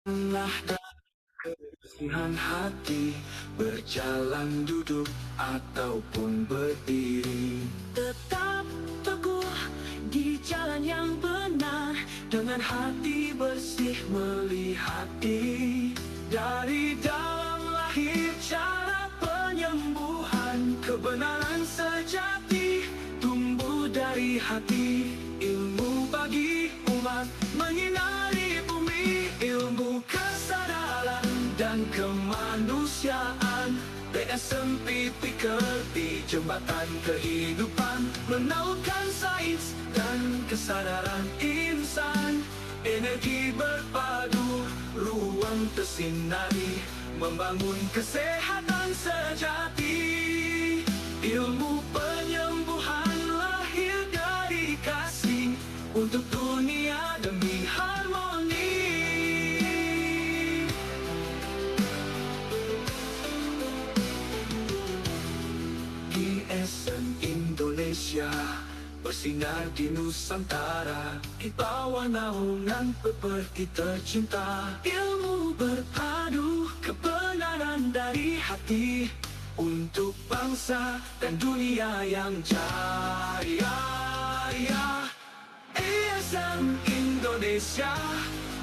Lah kebersihan hati, berjalan duduk ataupun berdiri, tetap teguh di jalan yang benar, dengan hati bersih melihat diri. Dari dalam lahir cara penyembuhan, kebenaran sejati tumbuh dari hati. Ilmu bagi umat menyinari bumi, ilmu kesadaran dan kemanusiaan. PSMP Pikir di jembatan kehidupan, menautkan sains dan kesadaran insan. Energi berpadu, ruang tersinari, membangun kesehatan sejati. Ilmu penyembuhan lahir dari kasih, untuk dunia demi harmoni. GSM Indonesia bersinar di Nusantara, di bawah naungan pepergi tercinta. Ilmu berpadu, kebenaran dari hati, untuk bangsa dan dunia yang jaya. GSM Indonesia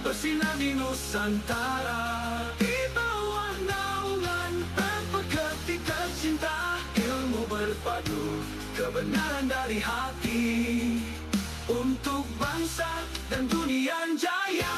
bersinar di Nusantara, di bawah naungan pepergi tercinta. Ilmu berpadu, kebenaran dari hati, untuk bangsa dan dunia yang jaya.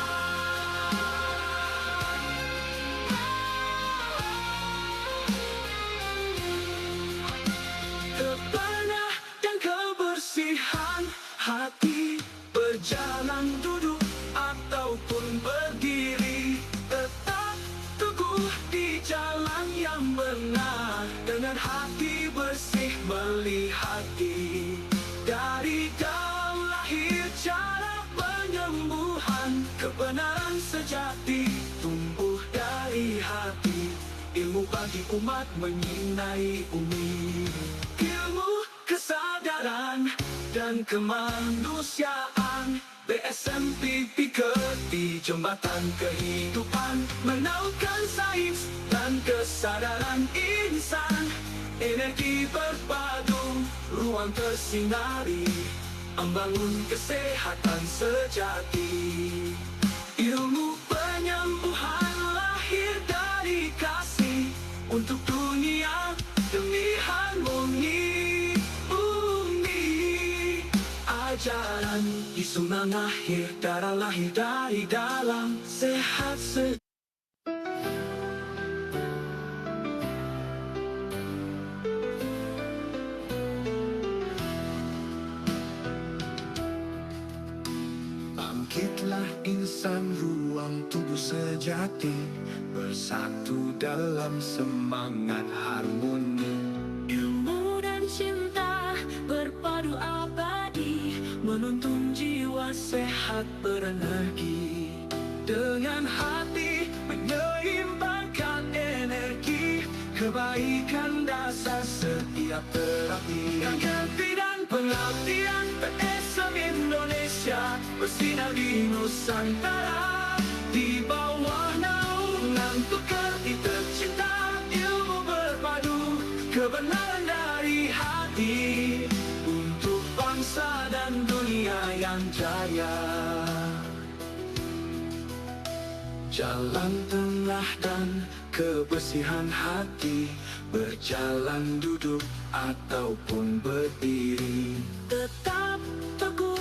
Kebenaran dan kebersihan hati, berjalan duduk ataupun berdiri, tetap teguh di jalan yang benar, dengan hati bersih melihat diri. Dari dalam lahir cara penyembuhan, kebenaran sejati tumbuh dari hati. Ilmu bagi umat menyinari bumi, ilmu kesadaran dan kemanusiaan. PSMP Pikir di jembatan kehidupan, menautkan sains dan kesadaran insan. Energi berpadu, ruang tersinari, membangun kesehatan sejati. Ilmu penyembuhan lahir dari kasih, untuk dunia demi harmoni bumi. Ajaran Yesus lahir dari dalam, sehat Bangkitlah insan, ruang tubuh sejati, bersatu dalam semangat harmoni. Ilmu dan cinta berpadu abadi, menuntun jiwa sehat berenergi. Dengan hati menyeimbangkan energi, kebaikan dasar setiap terapi. Ganti dan pengabdian, PSM Indonesia bersinar di Nusantara, di bawah naungan pekerti tercinta. Ilmu berpadu, kebenaran dari hati, untuk bangsa dan dunia yang jaya. Jalan tengah dan kebersihan hati, berjalan duduk ataupun berdiri, tetap teguh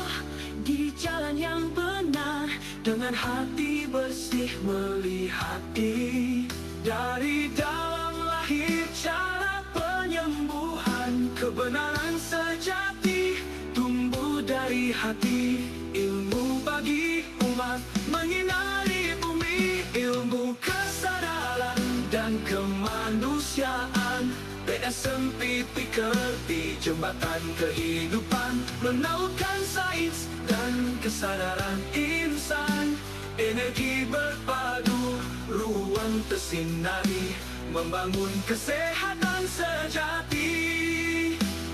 di jalan yang benar, dengan hati bersih melihat diri. Dari dalam lahir cara penyembuhan, kebenaran sejati tumbuh dari hati. Ilmu bagi umat menyinari bumi, ilmu kesadaran dan kemanusiaan. PSMP Pikir di jembatan kehidupan, menautkan sains dan kesadaran insan. Energi berpadu, ruang tersinari, membangun kesehatan sejati.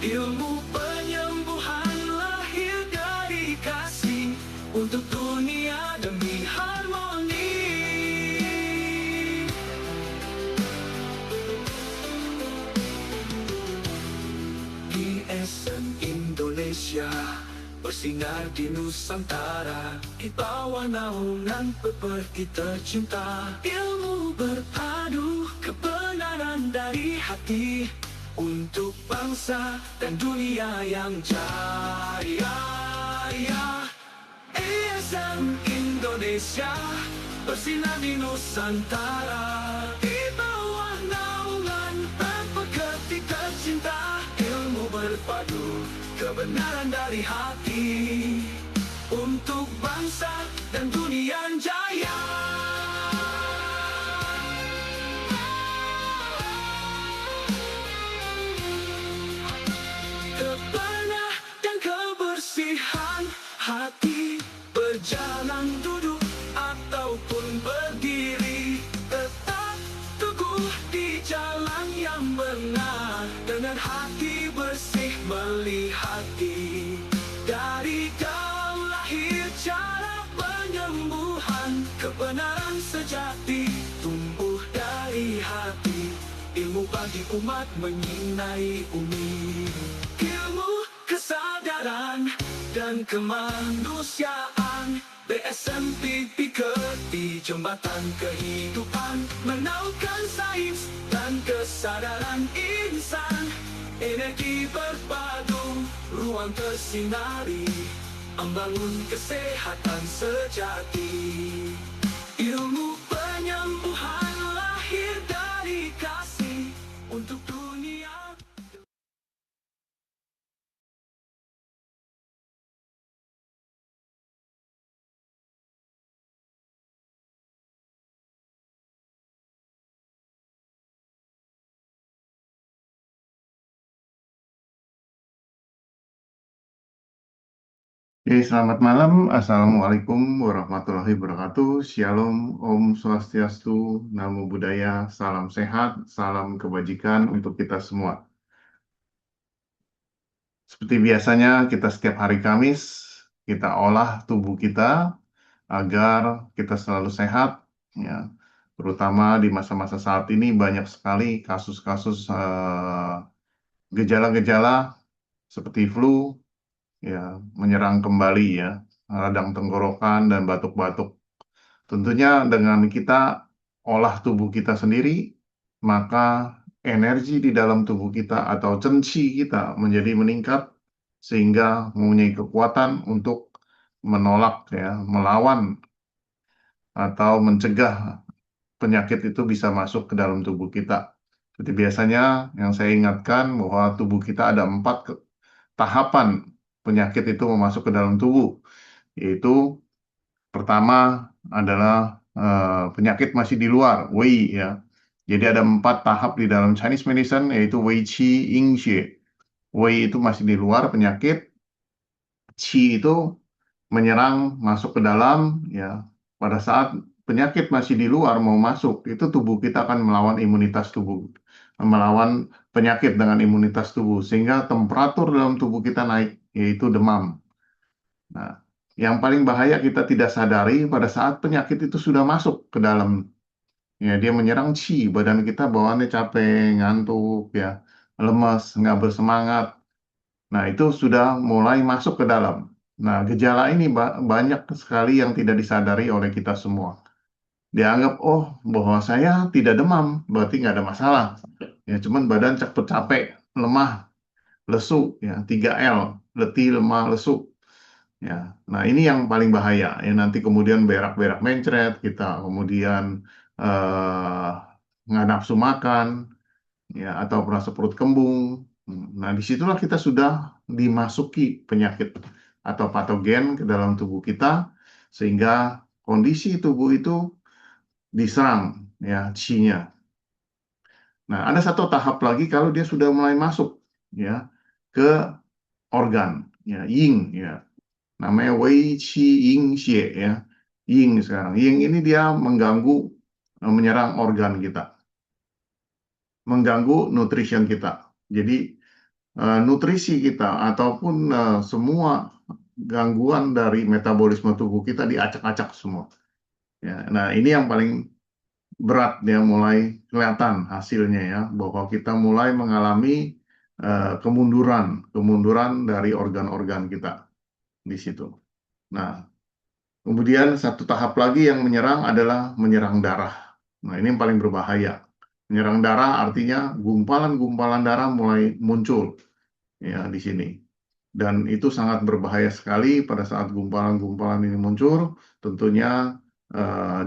Ilmu penyembuhan lahir dari kasih, untuk dunia demi harmoni. Indonesia bersinar di Nusantara, di bawah naungan pepergi tercinta. Ilmu berpadu kebenaran dari hati, untuk bangsa dan dunia yang jaya. ISM Indonesia bersinar di Nusantara, di bawah naungan pepergi tercinta. Ilmu berpadu kebenaran dari hati, untuk bangsa dan dunia yang jaya. Kebenaran dan kebersihan hati, berjalan duduk ataupun berdiri, tetap teguh di jalan yang benar, dengan hati bersih melihat dari dalam lahir cara penyembuhan. Kebenaran sejati tumbuh dari hati, ilmu bagi umat menyinai bumi. Ilmu, kesadaran, dan kemanusiaan, BSMP di jembatan kehidupan, menaunkan sains dan kesadaran insan. Energi berpadu, ruang tersinari, membangun kesehatan sejati. Ilmu penyembuhan lahir dari kasih untuk dunia. Selamat malam. Assalamualaikum warahmatullahi wabarakatuh. Shalom, Om Swastiastu, Namo Buddhaya, salam sehat, salam kebajikan untuk kita semua. Seperti biasanya, kita setiap hari Kamis, kita olah tubuh kita agar kita selalu sehat, ya. Terutama di masa-masa saat ini banyak sekali kasus-kasus gejala-gejala seperti flu, ya, menyerang kembali, ya, radang tenggorokan dan batuk-batuk. Tentunya dengan kita olah tubuh kita sendiri, maka energi di dalam tubuh kita atau cenci kita menjadi meningkat, sehingga mempunyai kekuatan untuk menolak, ya, melawan atau mencegah penyakit itu bisa masuk ke dalam tubuh kita. Seperti biasanya yang saya ingatkan bahwa tubuh kita ada 4 tahapan penyakit itu masuk ke dalam tubuh, yaitu pertama adalah penyakit masih di luar, Wei, ya. Jadi ada 4 tahap di dalam Chinese medicine, yaitu Wei, Qi, Ying, Xie. Wei itu masih di luar penyakit, Qi itu menyerang masuk ke dalam, ya. Pada saat penyakit masih di luar mau masuk, itu tubuh kita akan melawan imunitas tubuh, melawan penyakit dengan imunitas tubuh, sehingga temperatur dalam tubuh kita naik, yaitu demam. Nah, yang paling bahaya kita tidak sadari pada saat penyakit itu sudah masuk ke dalam, ya, dia menyerang Qi, badan kita bawaannya capek, ngantuk, ya, lemas, nggak bersemangat. Nah, itu sudah mulai masuk ke dalam. Nah, gejala ini banyak sekali yang tidak disadari oleh kita semua. Dianggap, oh, bahwa saya tidak demam, berarti nggak ada masalah. Ya, cuman badan capek, lemah, lesu, ya, 3L, letih, lemah, lesu. Ya, nah ini yang paling bahaya. Ya, nanti kemudian berak-berak mencret, kita kemudian eh, nggak nafsu makan, ya, atau merasa perut kembung. Nah, disitulah kita sudah dimasuki penyakit atau patogen ke dalam tubuh kita, sehingga kondisi tubuh itu diserang, ya, Qi-nya. Nah, ada satu tahap lagi kalau dia sudah mulai masuk, ya, ke organ, ya, Ying, ya. Namanya Wei Qi Ying Xie, ya. Ying sekarang. Ying ini dia mengganggu, menyerang organ kita, mengganggu nutrition kita. Jadi nutrisi kita ataupun semua gangguan dari metabolisme tubuh kita diacak-acak semua. Ya, nah ini yang paling berat, dia mulai kelihatan hasilnya, ya, bahwa kita mulai mengalami kemunduran dari organ-organ kita di situ. Nah, kemudian satu tahap lagi yang menyerang adalah menyerang darah. Nah, ini yang paling berbahaya. Menyerang darah artinya gumpalan-gumpalan darah mulai muncul ya di sini. Dan itu sangat berbahaya sekali pada saat gumpalan-gumpalan ini muncul. Tentunya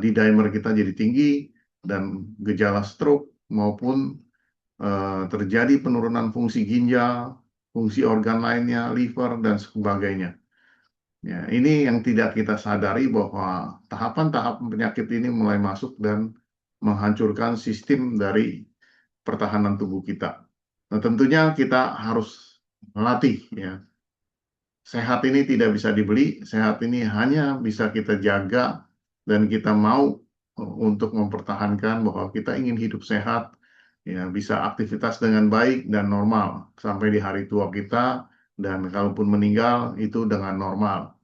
D-dimer kita jadi tinggi dan gejala stroke maupun terjadi penurunan fungsi ginjal, fungsi organ lainnya, liver dan sebagainya. Ya, ini yang tidak kita sadari bahwa tahapan-tahapan penyakit ini mulai masuk dan menghancurkan sistem dari pertahanan tubuh kita. Nah, tentunya kita harus melatih ya. Sehat ini tidak bisa dibeli, sehat ini hanya bisa kita jaga dan kita mau untuk mempertahankan bahwa kita ingin hidup sehat, ya bisa aktivitas dengan baik dan normal sampai di hari tua kita dan kalaupun meninggal itu dengan normal,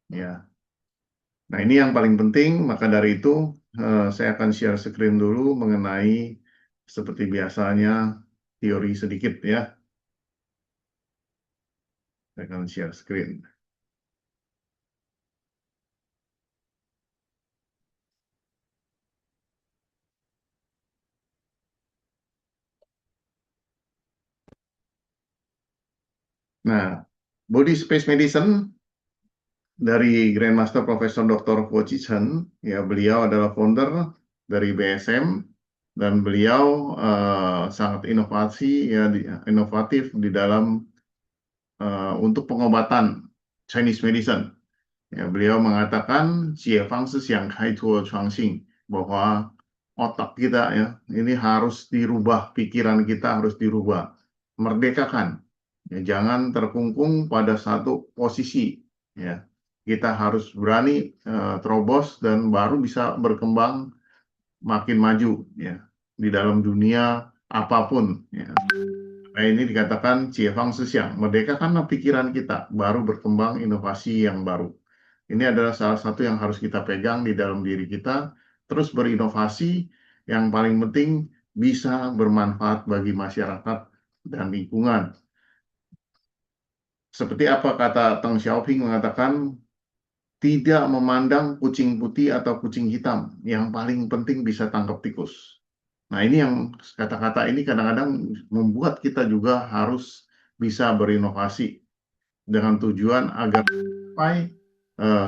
ya. Nah, ini yang paling penting, maka dari itu saya akan share screen dulu mengenai seperti biasanya teori sedikit ya. Saya akan share screen. Nah, Body Space Medicine dari Grandmaster Profesor Dr. Guo Zichen, ya beliau adalah founder dari BSM dan beliau sangat inovatif di dalam untuk pengobatan Chinese medicine. Ya, beliau mengatakan bahwa otak kita ya ini harus dirubah, pikiran kita harus dirubah, merdekakan. Ya, jangan terkungkung pada satu posisi. Ya, kita harus berani terobos dan baru bisa berkembang makin maju ya di dalam dunia apapun. Ya. Nah, ini dikatakan Ciefang Sesiang, merdekakanlah pikiran kita, baru berkembang inovasi yang baru. Ini adalah salah satu yang harus kita pegang di dalam diri kita, terus berinovasi, yang paling penting bisa bermanfaat bagi masyarakat dan lingkungan. Seperti apa kata Deng Xiaoping mengatakan, tidak memandang kucing putih atau kucing hitam, yang paling penting bisa tangkap tikus. Nah, ini yang kata-kata ini kadang-kadang membuat kita juga harus bisa berinovasi dengan tujuan agar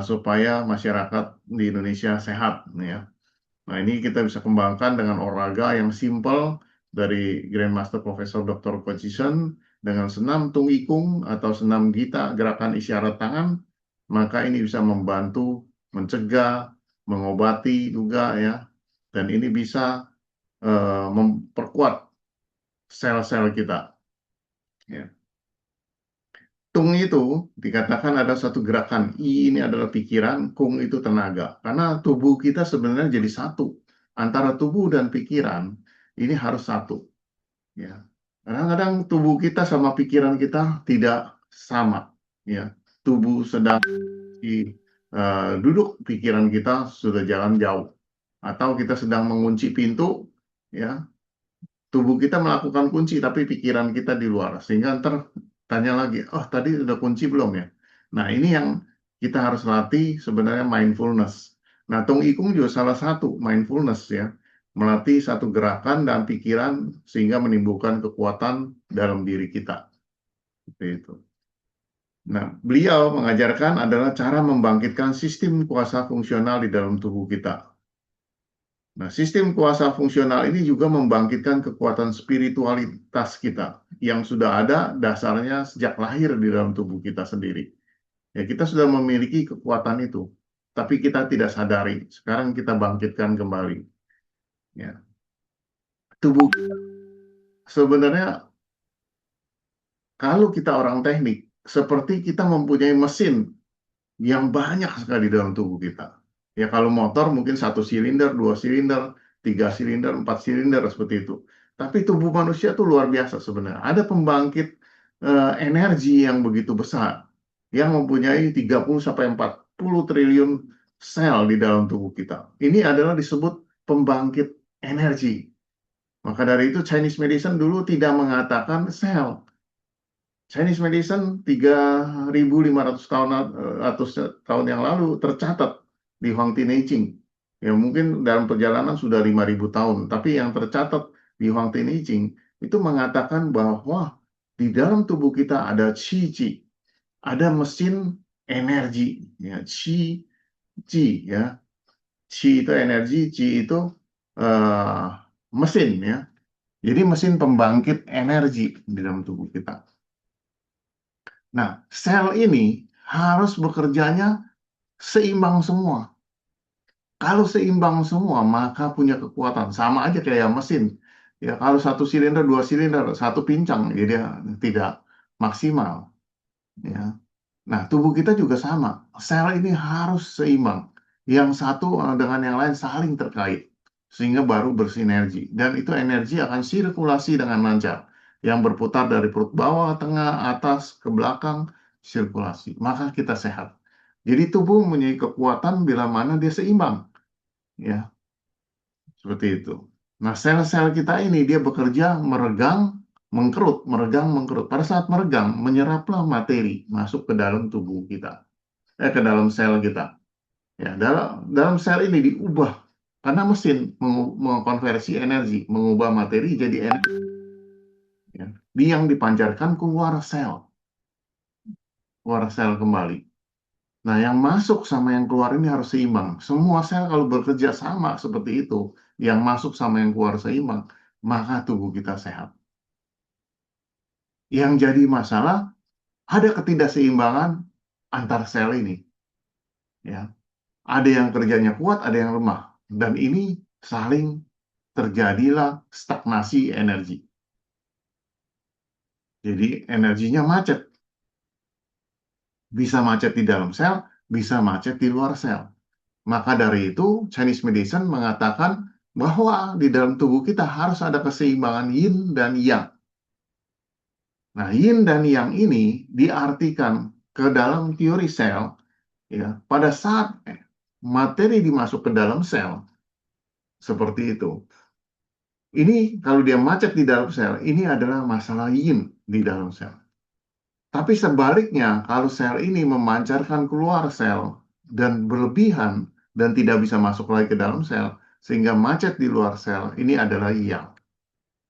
supaya masyarakat di Indonesia sehat, ya. Nah, ini kita bisa kembangkan dengan olahraga yang simple dari Grandmaster Profesor Dr. Guo Zichen dengan senam Tung Ikung atau senam gita, gerakan isyarat tangan, maka ini bisa membantu mencegah, mengobati juga ya, dan ini bisa memperkuat sel-sel kita. Ya. Tung itu dikatakan ada satu gerakan. I ini adalah pikiran, kung itu tenaga. Karena tubuh kita sebenarnya jadi satu. Antara tubuh dan pikiran ini harus satu. Ya. Kadang-kadang tubuh kita sama pikiran kita tidak sama. Ya. Tubuh sedang duduk, pikiran kita sudah jalan jauh. Atau kita sedang mengunci pintu, ya, tubuh kita melakukan kunci, tapi pikiran kita di luar. Sehingga ntar tanya lagi, oh tadi udah kunci belum ya? Nah, ini yang kita harus latih sebenarnya mindfulness. Nah, Tung Ikung juga salah satu mindfulness ya. Melatih satu gerakan dan pikiran sehingga menimbulkan kekuatan dalam diri kita. Seperti itu. Nah, beliau mengajarkan adalah cara membangkitkan sistem kuasa fungsional di dalam tubuh kita. Nah, sistem kuasa fungsional ini juga membangkitkan kekuatan spiritualitas kita yang sudah ada dasarnya sejak lahir di dalam tubuh kita sendiri. Ya, kita sudah memiliki kekuatan itu, tapi kita tidak sadari. Sekarang kita bangkitkan kembali. Ya. Tubuh kita sebenarnya kalau kita orang teknik, seperti kita mempunyai mesin yang banyak sekali dalam tubuh kita. Ya kalau motor mungkin 1 silinder, 2 silinder, 3 silinder, 4 silinder seperti itu. Tapi tubuh manusia itu luar biasa sebenarnya. Ada pembangkit energi yang begitu besar yang mempunyai 30-40 triliun sel di dalam tubuh kita. Ini adalah disebut pembangkit energi. Maka dari itu Chinese medicine dulu tidak mengatakan sel, Chinese medicine 3.500 tahun yang lalu tercatat di Huangti Neijing. Ya mungkin dalam perjalanan sudah 5.000 tahun, tapi yang tercatat di Huangti Neijing itu mengatakan bahwa di dalam tubuh kita ada qi, ada mesin energi, ya qi ya. Qi itu energi, qi itu eh, mesin ya. Jadi mesin pembangkit energi di dalam tubuh kita. Nah, sel ini harus bekerjanya seimbang semua. Kalau seimbang semua, maka punya kekuatan. Sama aja kayak mesin. Ya, kalau satu silinder, dua silinder, satu pincang, ya dia tidak maksimal. Ya. Nah, tubuh kita juga sama. Sel ini harus seimbang. Yang satu dengan yang lain saling terkait. Sehingga baru bersinergi. Dan itu energi akan sirkulasi dengan lancar. Yang berputar dari perut bawah, tengah, atas, ke belakang, sirkulasi. Maka kita sehat. Jadi tubuh mempunyai kekuatan bila mana dia seimbang. Ya, seperti itu. Nah, sel-sel kita ini dia bekerja meregang, mengkerut, meregang, mengkerut. Pada saat meregang, menyeraplah materi masuk ke dalam tubuh kita, ke dalam sel kita. Ya, dalam sel ini diubah karena mesin mengkonversi energi, mengubah materi jadi energi. Ya. Yang dipancarkan keluar sel kembali. Nah, yang masuk sama yang keluar ini harus seimbang. Semua sel kalau bekerja sama seperti itu, yang masuk sama yang keluar seimbang, maka tubuh kita sehat. Yang jadi masalah, ada ketidakseimbangan antar sel ini. Ya, ada yang kerjanya kuat, ada yang lemah. Dan ini saling terjadilah stagnasi energi. Jadi energinya macet. Bisa macet di dalam sel, bisa macet di luar sel. Maka dari itu, Chinese medicine mengatakan bahwa di dalam tubuh kita harus ada keseimbangan yin dan yang. Nah, yin dan yang ini diartikan ke dalam teori sel, ya, pada saat materi dimasuk ke dalam sel, seperti itu. Ini kalau dia macet di dalam sel, ini adalah masalah yin di dalam sel. Tapi sebaliknya, kalau sel ini memancarkan keluar sel dan berlebihan dan tidak bisa masuk lagi ke dalam sel, sehingga macet di luar sel, ini adalah yang.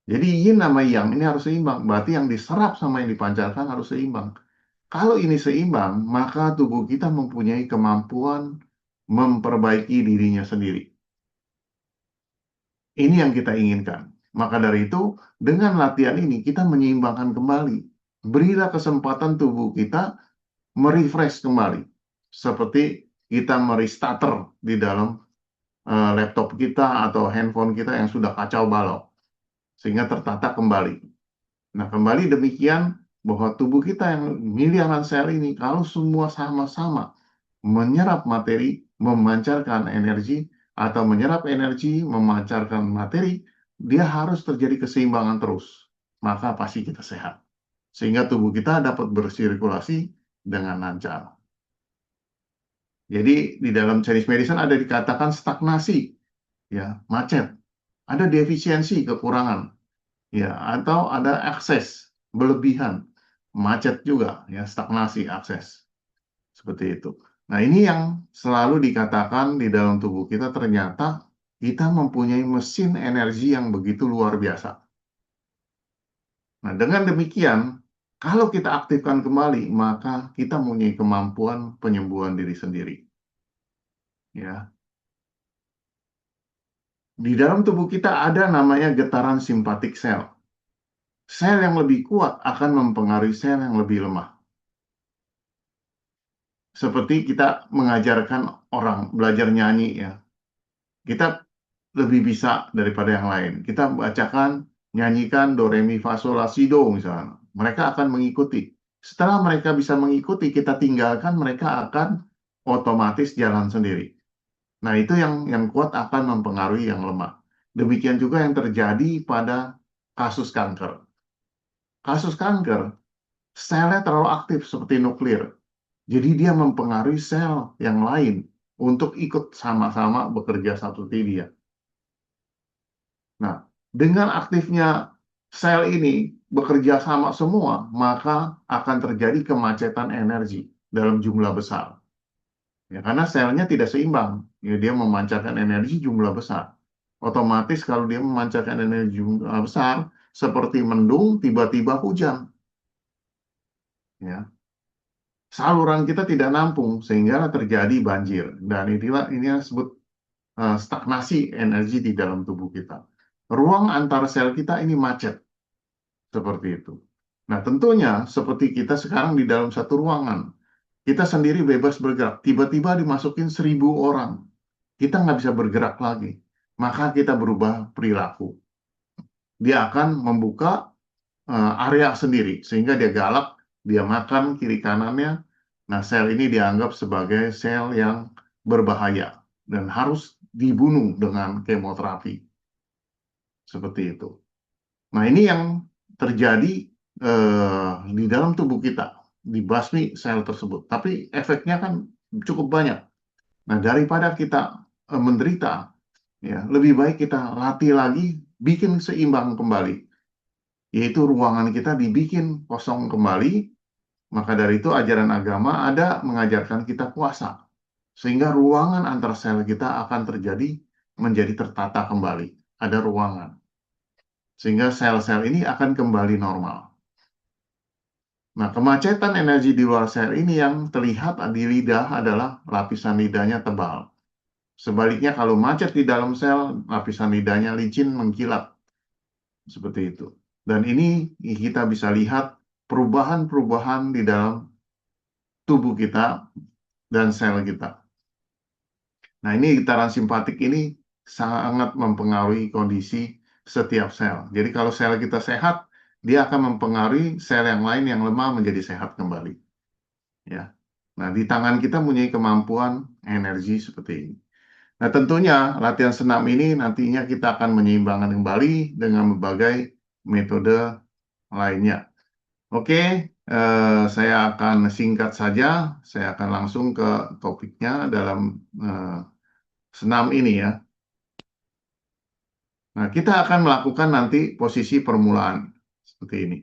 Jadi yin sama yang ini harus seimbang. Berarti yang diserap sama yang dipancarkan harus seimbang. Kalau ini seimbang, maka tubuh kita mempunyai kemampuan memperbaiki dirinya sendiri. Ini yang kita inginkan. Maka dari itu, dengan latihan ini kita menyeimbangkan kembali. Berilah kesempatan tubuh kita merefresh kembali. Seperti kita merestarter di dalam laptop kita atau handphone kita yang sudah kacau balau. Sehingga tertata kembali. Nah, kembali demikian bahwa tubuh kita yang miliaran sel ini, kalau semua sama-sama menyerap materi, memancarkan energi, atau menyerap energi, memancarkan materi, dia harus terjadi keseimbangan terus. Maka pasti kita sehat. Sehingga tubuh kita dapat bersirkulasi dengan lancar. Jadi di dalam Chinese medicine ada dikatakan stagnasi, ya, macet. Ada defisiensi, kekurangan, ya, atau ada akses, berlebihan, macet juga, ya, stagnasi, akses. Seperti itu. Nah, ini yang selalu dikatakan di dalam tubuh kita, ternyata kita mempunyai mesin energi yang begitu luar biasa. Nah, dengan demikian, kalau kita aktifkan kembali, maka kita mempunyai kemampuan penyembuhan diri sendiri. Ya. Di dalam tubuh kita ada namanya getaran simpatik sel. Sel yang lebih kuat akan mempengaruhi sel yang lebih lemah. Seperti kita mengajarkan orang belajar nyanyi, ya. Kita lebih bisa daripada yang lain. Kita bacakan, nyanyikan do, re, mi, fa, sol, la, si, do misalnya. Mereka akan mengikuti. Setelah mereka bisa mengikuti, kita tinggalkan, mereka akan otomatis jalan sendiri. Nah, itu yang kuat akan mempengaruhi yang lemah. Demikian juga yang terjadi pada kasus kanker. Kasus kanker, selnya terlalu aktif seperti nuklir. Jadi dia mempengaruhi sel yang lain untuk ikut sama-sama bekerja seperti dia. Nah, dengan aktifnya sel ini, bekerja sama semua, maka akan terjadi kemacetan energi dalam jumlah besar. Ya, karena selnya tidak seimbang. Ya, dia memancarkan energi jumlah besar. Otomatis kalau dia memancarkan energi jumlah besar, seperti mendung, tiba-tiba hujan. Ya, saluran kita tidak nampung sehingga terjadi banjir. Dan inilah ini yang disebut stagnasi energi di dalam tubuh kita. Ruang antar sel kita ini macet seperti itu. Nah, tentunya seperti kita sekarang di dalam satu ruangan, kita sendiri bebas bergerak. Tiba-tiba dimasukin 1.000 orang, kita nggak bisa bergerak lagi. Maka kita berubah perilaku. Dia akan membuka area sendiri, sehingga dia galak, dia makan kiri kanannya. Nah, sel ini dianggap sebagai sel yang berbahaya dan harus dibunuh dengan kemoterapi. Seperti itu. Nah, ini yang terjadi di dalam tubuh kita, dibasmi sel tersebut. Tapi efeknya kan cukup banyak. Nah, daripada kita menderita, ya, lebih baik kita latih lagi, bikin seimbang kembali. Yaitu ruangan kita dibikin kosong kembali. Maka dari itu ajaran agama ada mengajarkan kita puasa. Sehingga ruangan antar sel kita akan menjadi tertata kembali. Ada ruangan. Sehingga sel-sel ini akan kembali normal. Nah, kemacetan energi di luar sel ini yang terlihat di lidah adalah lapisan lidahnya tebal. Sebaliknya kalau macet di dalam sel, lapisan lidahnya licin mengkilat. Seperti itu. Dan ini kita bisa lihat perubahan-perubahan di dalam tubuh kita dan sel kita. Nah, ini getaran simpatik ini sangat mempengaruhi kondisi setiap sel. Jadi kalau sel kita sehat, dia akan mempengaruhi sel yang lain yang lemah menjadi sehat kembali. Ya. Nah, di tangan kita mempunyai kemampuan energi seperti ini. Nah, tentunya latihan senam ini nantinya kita akan menyeimbangkan kembali dengan berbagai metode lainnya. Oke, saya akan singkat saja. Saya akan langsung ke topiknya dalam senam ini ya. Nah, kita akan melakukan nanti posisi permulaan seperti ini.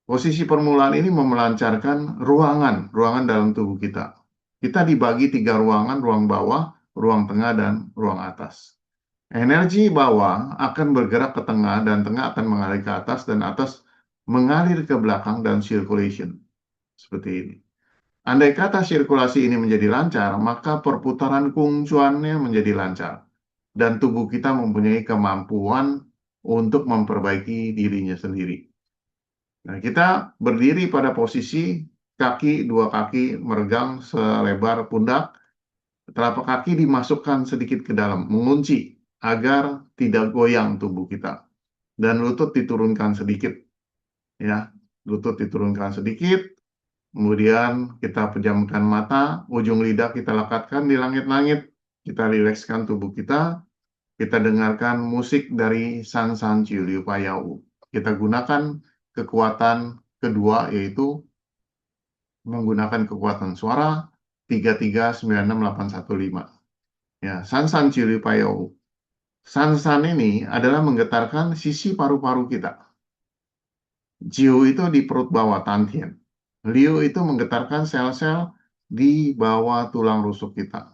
Posisi permulaan ini memelancarkan ruangan dalam tubuh kita. Kita dibagi 3 ruangan, ruang bawah, ruang tengah, dan ruang atas. Energi bawah akan bergerak ke tengah, dan tengah akan mengalir ke atas, dan atas mengalir ke belakang dan circulation. Seperti ini. Andai kata sirkulasi ini menjadi lancar, maka perputaran kungcuannya menjadi lancar. Dan tubuh kita mempunyai kemampuan untuk memperbaiki dirinya sendiri. Nah, kita berdiri pada posisi dua kaki meregang selebar pundak, telapak kaki dimasukkan sedikit ke dalam, mengunci agar tidak goyang tubuh kita. Dan lutut diturunkan sedikit. Ya, lutut diturunkan sedikit. Kemudian kita pejamkan mata, ujung lidah kita lekatkan di langit-langit. Kita rilekskan tubuh kita. Kita dengarkan musik dari San San Chiu Liu Payau. Kita gunakan kekuatan kedua, yaitu menggunakan kekuatan suara 3396815. Ya, San San Chiu Liu Payau. San San ini adalah menggetarkan sisi paru-paru kita. Jiu itu di perut bawah, Tantien. Liu itu menggetarkan sel-sel di bawah tulang rusuk kita.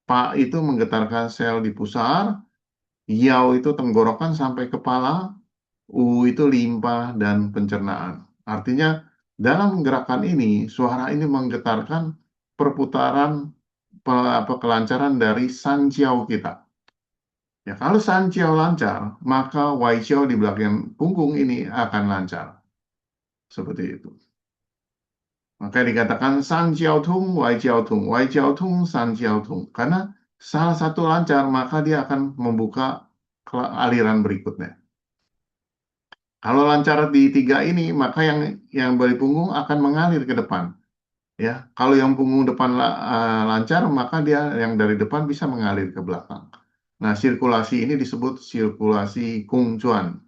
Pa itu menggetarkan sel di pusar. Yao itu tenggorokan sampai kepala. U itu limpa dan pencernaan. Artinya dalam gerakan ini, suara ini menggetarkan perputaran kelancaran dari San Jiao kita. Ya, kalau San Jiao lancar, maka Wai Jiao di belakang punggung ini akan lancar. Seperti itu. Maka dikatakan San Jiao Tung, Wai Jiao Tung, Wai Jiao Tung, San Jiao Tung. Karena salah satu lancar, maka dia akan membuka aliran berikutnya. Kalau lancar di 3 ini, maka yang dari punggung akan mengalir ke depan. Ya, kalau yang punggung depan lancar, maka dia yang dari depan bisa mengalir ke belakang. Nah, sirkulasi ini disebut sirkulasi kungcuan.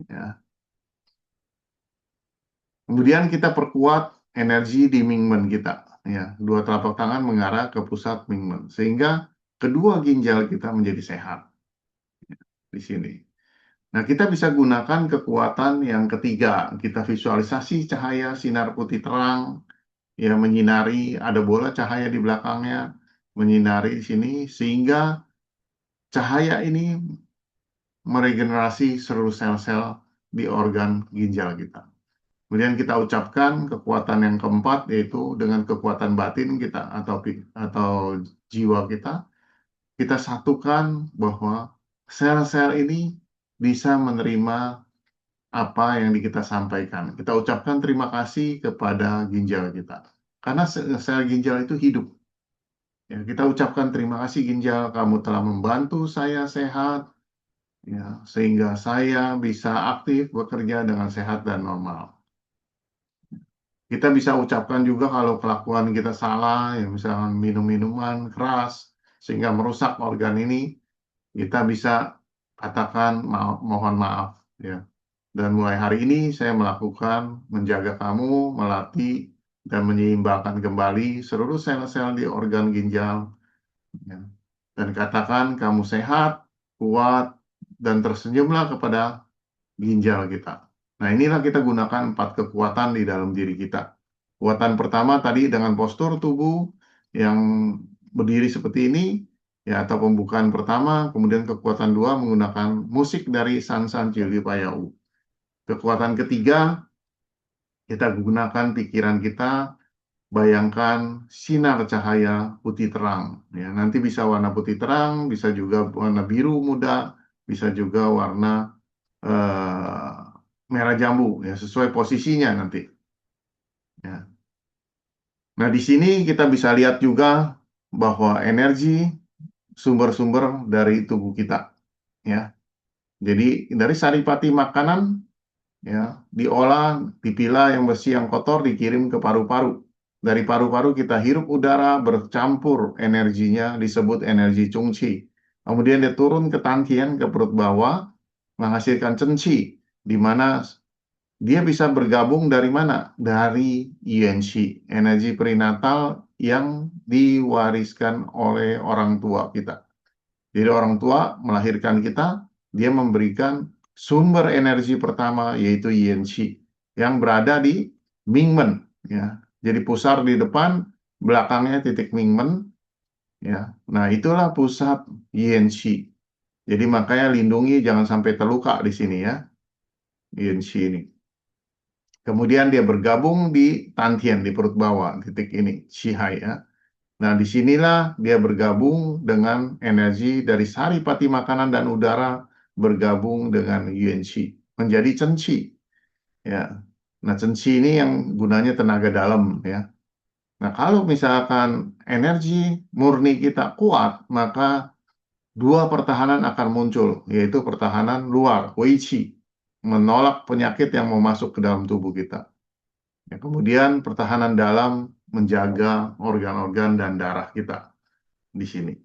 Ya. Kemudian kita perkuat energi di Mingmen kita. Ya, 2 telapak tangan mengarah ke pusat Mingmen, sehingga kedua ginjal kita menjadi sehat. Ya, di sini. Nah, kita bisa gunakan kekuatan yang ketiga. Kita visualisasi cahaya sinar putih terang yang menyinari, ada bola cahaya di belakangnya, menyinari di sini, sehingga cahaya ini meregenerasi seluruh sel-sel di organ ginjal kita. Kemudian kita ucapkan kekuatan yang keempat, yaitu dengan kekuatan batin kita atau jiwa kita satukan bahwa sel-sel ini bisa menerima apa yang kita sampaikan. Kita ucapkan terima kasih kepada ginjal kita. Karena sel ginjal itu hidup. Ya, kita ucapkan terima kasih ginjal, kamu telah membantu saya sehat, ya, sehingga saya bisa aktif bekerja dengan sehat dan normal. Kita bisa ucapkan juga kalau kelakuan kita salah, ya, misalnya minum minuman keras, sehingga merusak organ ini, kita bisa katakan mohon maaf, ya. Dan mulai hari ini saya melakukan menjaga kamu, melatih dan menyeimbangkan kembali seluruh sel-sel di organ ginjal, ya. Dan katakan kamu sehat, kuat, dan tersenyumlah kepada ginjal kita. Nah, inilah kita gunakan 4 kekuatan di dalam diri kita. Kekuatan pertama tadi dengan postur tubuh yang berdiri seperti ini, ya, atau pembukaan pertama. Kemudian kekuatan 2 menggunakan musik dari Sansan Chili Payau. Kekuatan ketiga, kita gunakan pikiran kita, bayangkan sinar cahaya putih terang. Ya, nanti bisa warna putih terang, bisa juga warna biru muda, bisa juga warna merah jambu, ya, sesuai posisinya nanti. Ya. Nah, di sini kita bisa lihat juga bahwa energi sumber-sumber dari tubuh kita, ya. Jadi dari saripati makanan, ya, diolah, dipilah yang bersih yang kotor, dikirim ke paru-paru. Dari paru-paru kita hirup udara bercampur energinya, disebut energi cungci. Kemudian dia turun ke tangkian, ke perut bawah, menghasilkan cenci, di mana dia bisa bergabung dari mana? Dari UNC, energi perinatal yang diwariskan oleh orang tua kita. Jadi orang tua melahirkan kita, dia memberikan sumber energi pertama yaitu UNC yang berada di Mingmen, ya. Jadi pusar di depan, belakangnya titik Mingmen, ya. Nah, itulah pusat UNC. Jadi makanya lindungi jangan sampai terluka di sini, ya. UNC ini. Kemudian dia bergabung di Tantien, di perut bawah, titik ini, Shihai, ya. Nah, disinilah dia bergabung dengan energi dari saripati makanan dan udara, bergabung dengan UNC, menjadi cenci, ya. Nah, cenci ini yang gunanya tenaga dalam, ya. Nah, kalau misalkan energi murni kita kuat, maka dua pertahanan akan muncul, yaitu pertahanan luar, Weiqi, menolak penyakit yang mau masuk ke dalam tubuh kita. Ya, kemudian pertahanan dalam menjaga organ-organ dan darah kita di sini.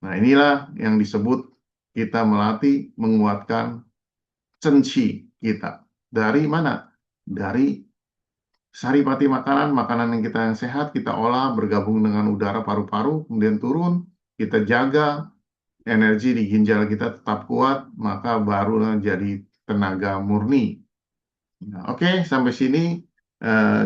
Nah, inilah yang disebut kita melatih, menguatkan cenci kita. Dari mana? Dari saripati makanan, makanan yang kita yang sehat, kita olah, bergabung dengan udara paru-paru, kemudian turun, kita jaga energi di ginjal kita tetap kuat, maka barulah jadi tenaga murni. Nah, oke, sampai sini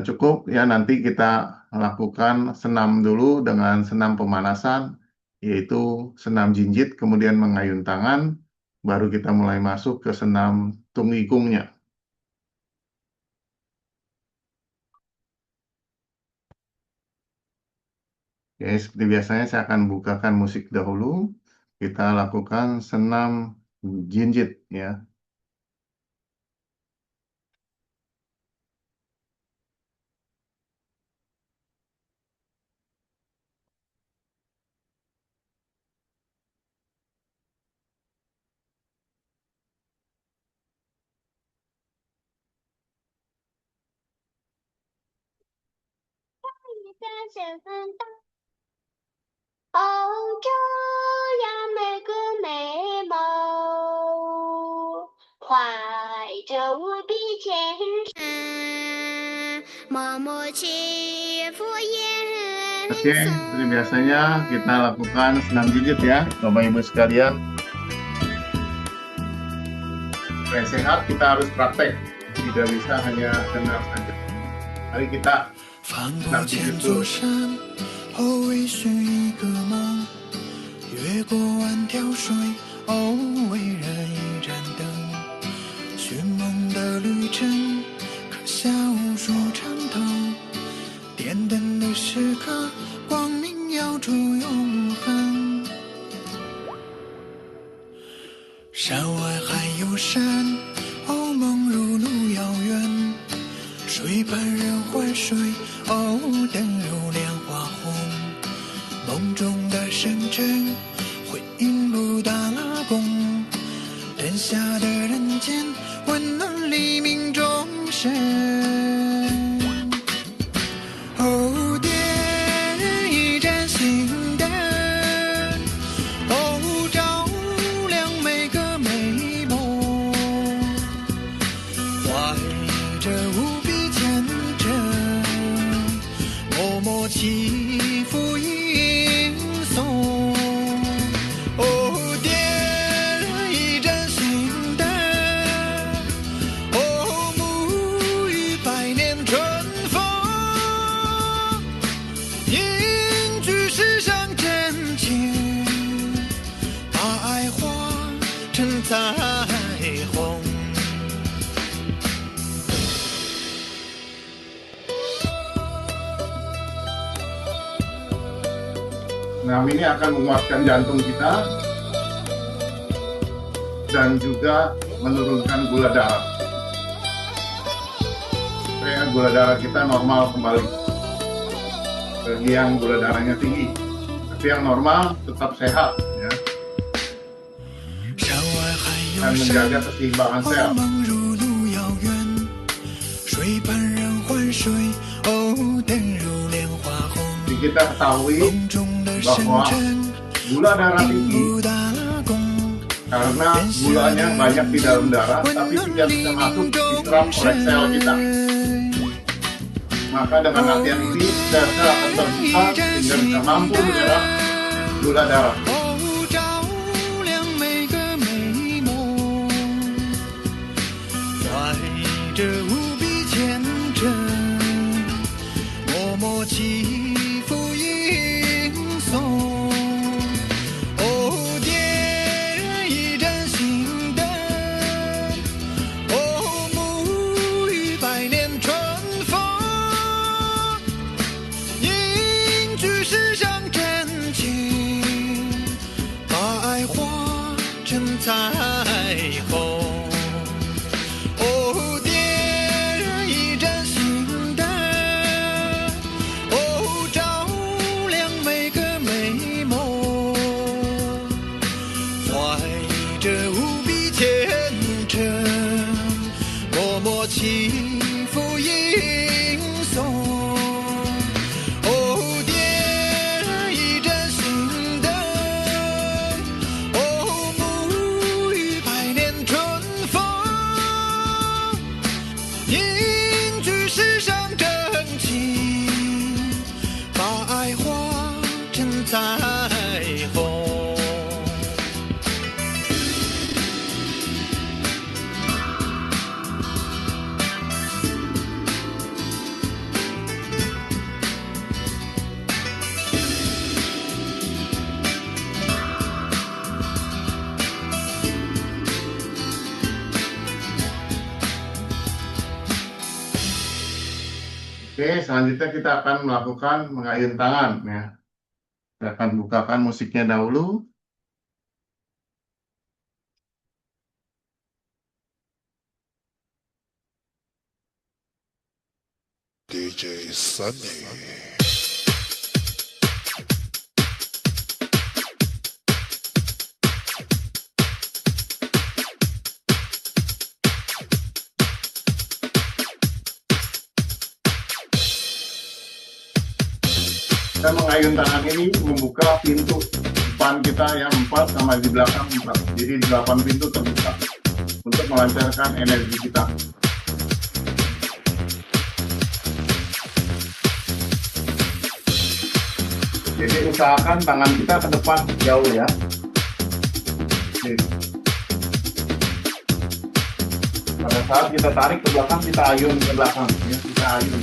cukup, ya. Nanti kita lakukan senam dulu dengan senam pemanasan, yaitu senam jinjit, kemudian mengayun tangan, baru kita mulai masuk ke senam tunggikungnya. Oke, seperti biasanya saya akan bukakan musik dahulu. Kita lakukan senam jinjit, ya. Oke, seperti biasanya kita lakukan senam jinjit, ya, Bapak Ibu sekalian. Supaya sehat kita harus praktek, tidak bisa hanya dengar saja. Mari kita 翻过千座山，后为寻一个梦，越过万条水，哦，为人一盏灯。寻梦的旅程，刻下无数长头。点灯的时刻，光明耀出永恒。山外还有山，哦，梦如路遥远。水畔人欢水，哦，灯如莲花红。梦中的深沉，回应布达拉宫。灯下的人间，温暖黎明众生。哦，点一盏心灯，哦，照亮每个美梦。怀着无比虔诚，默默祈福吟诵。哦，点一盏心灯，哦，沐浴百年春风，凝聚世上真情，把爱化成彩虹。Nah, ini akan menguatkan jantung kita dan juga menurunkan gula darah. Supaya gula darah kita normal kembali. Bagi yang gula darahnya tinggi, tapi yang normal tetap sehat, ya. 山外还 Dan 有山， menjaga keseimbangan 哦， sel. 梦如路遥远。水畔人欢水，哦，灯如莲花红。 Jadi kita ketahui 梦中的深 bahwa 沉， gula darah 应 tinggi 布达拉宫。 karena gulanya banyak di dalam darah, 温 tapi 暖 tidak 黎 bisa 明 masuk 众 diserap oleh sel kita. 生。 Maka dengan latihan ini sel-sel akan terbuka sehingga bisa mampu menyerap gula darah. 哦，照亮每个美梦，怀着无比虔诚，默默祈福吟诵。哦，点一盏心灯，哦，沐浴百年春风。 凝聚世上真情，把爱化成彩虹。哦，点一盏心灯，哦，照亮每个美梦。怀着无比虔诚，默默祈福吟诵。 哦，点一盏心灯，哦，沐浴百年春风，凝聚世上真情，把爱化成彩虹。 Oke, selanjutnya kita akan melakukan mengayun tangan, ya. Kita akan bukakan musiknya dahulu. DJ Sunny. Kita mengayun tangan ini membuka pintu depan kita yang 4 sama di belakang 4. Jadi 8 pintu terbuka untuk melancarkan energi kita. Jadi usahakan tangan kita ke depan jauh, ya. Oke. saat kita tarik ke belakang, kita ayun ke belakang, ya, kita ayun.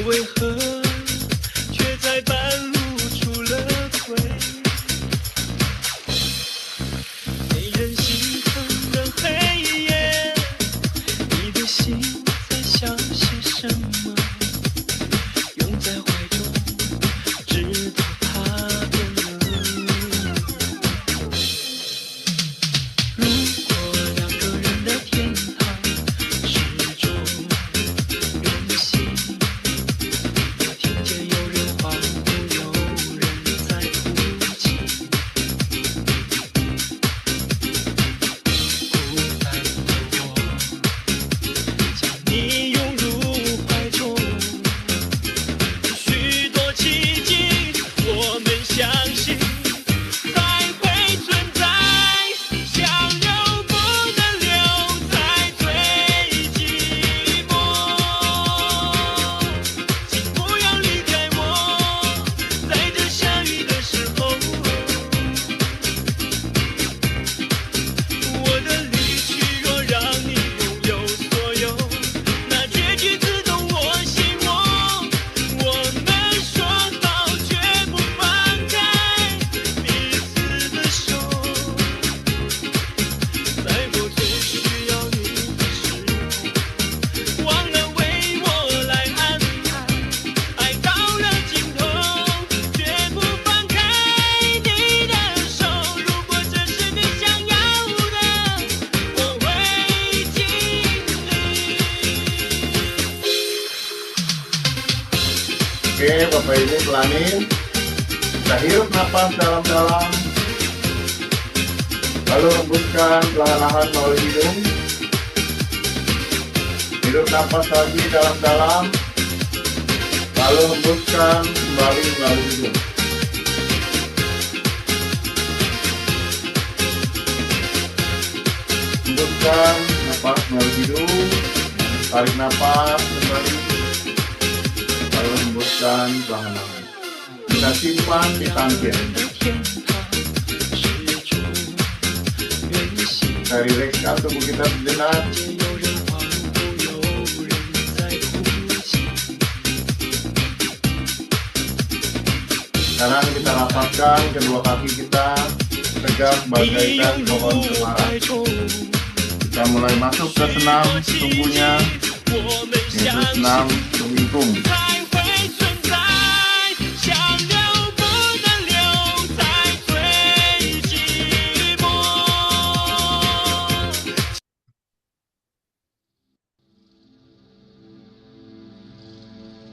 为何却在半路出了轨？没人心疼的黑夜，你的心在想些什么？拥在怀中，直到它变冷。如果两个人的天堂是种远行。Oke, Bapak Ibu pelanin. Kita hirup napas dalam-dalam. Lalu hembuskan perlahan-lahan melalui hidung. Hirup napas lagi dalam-dalam. Lalu hembuskan kembali melalui hidung. Hembuskan napas melalui hidung. Tarik napas kembali. Lalu hembuskan perlahan-lahan. Kita simpan di tangkir. Kita rilekskan tubuh kita sejenak. Sekarang kita rapatkan kedua kaki kita tegak bagaikan pohon cemara. Kita mulai masuk ke senam tunggunya, yaitu senam tungikung.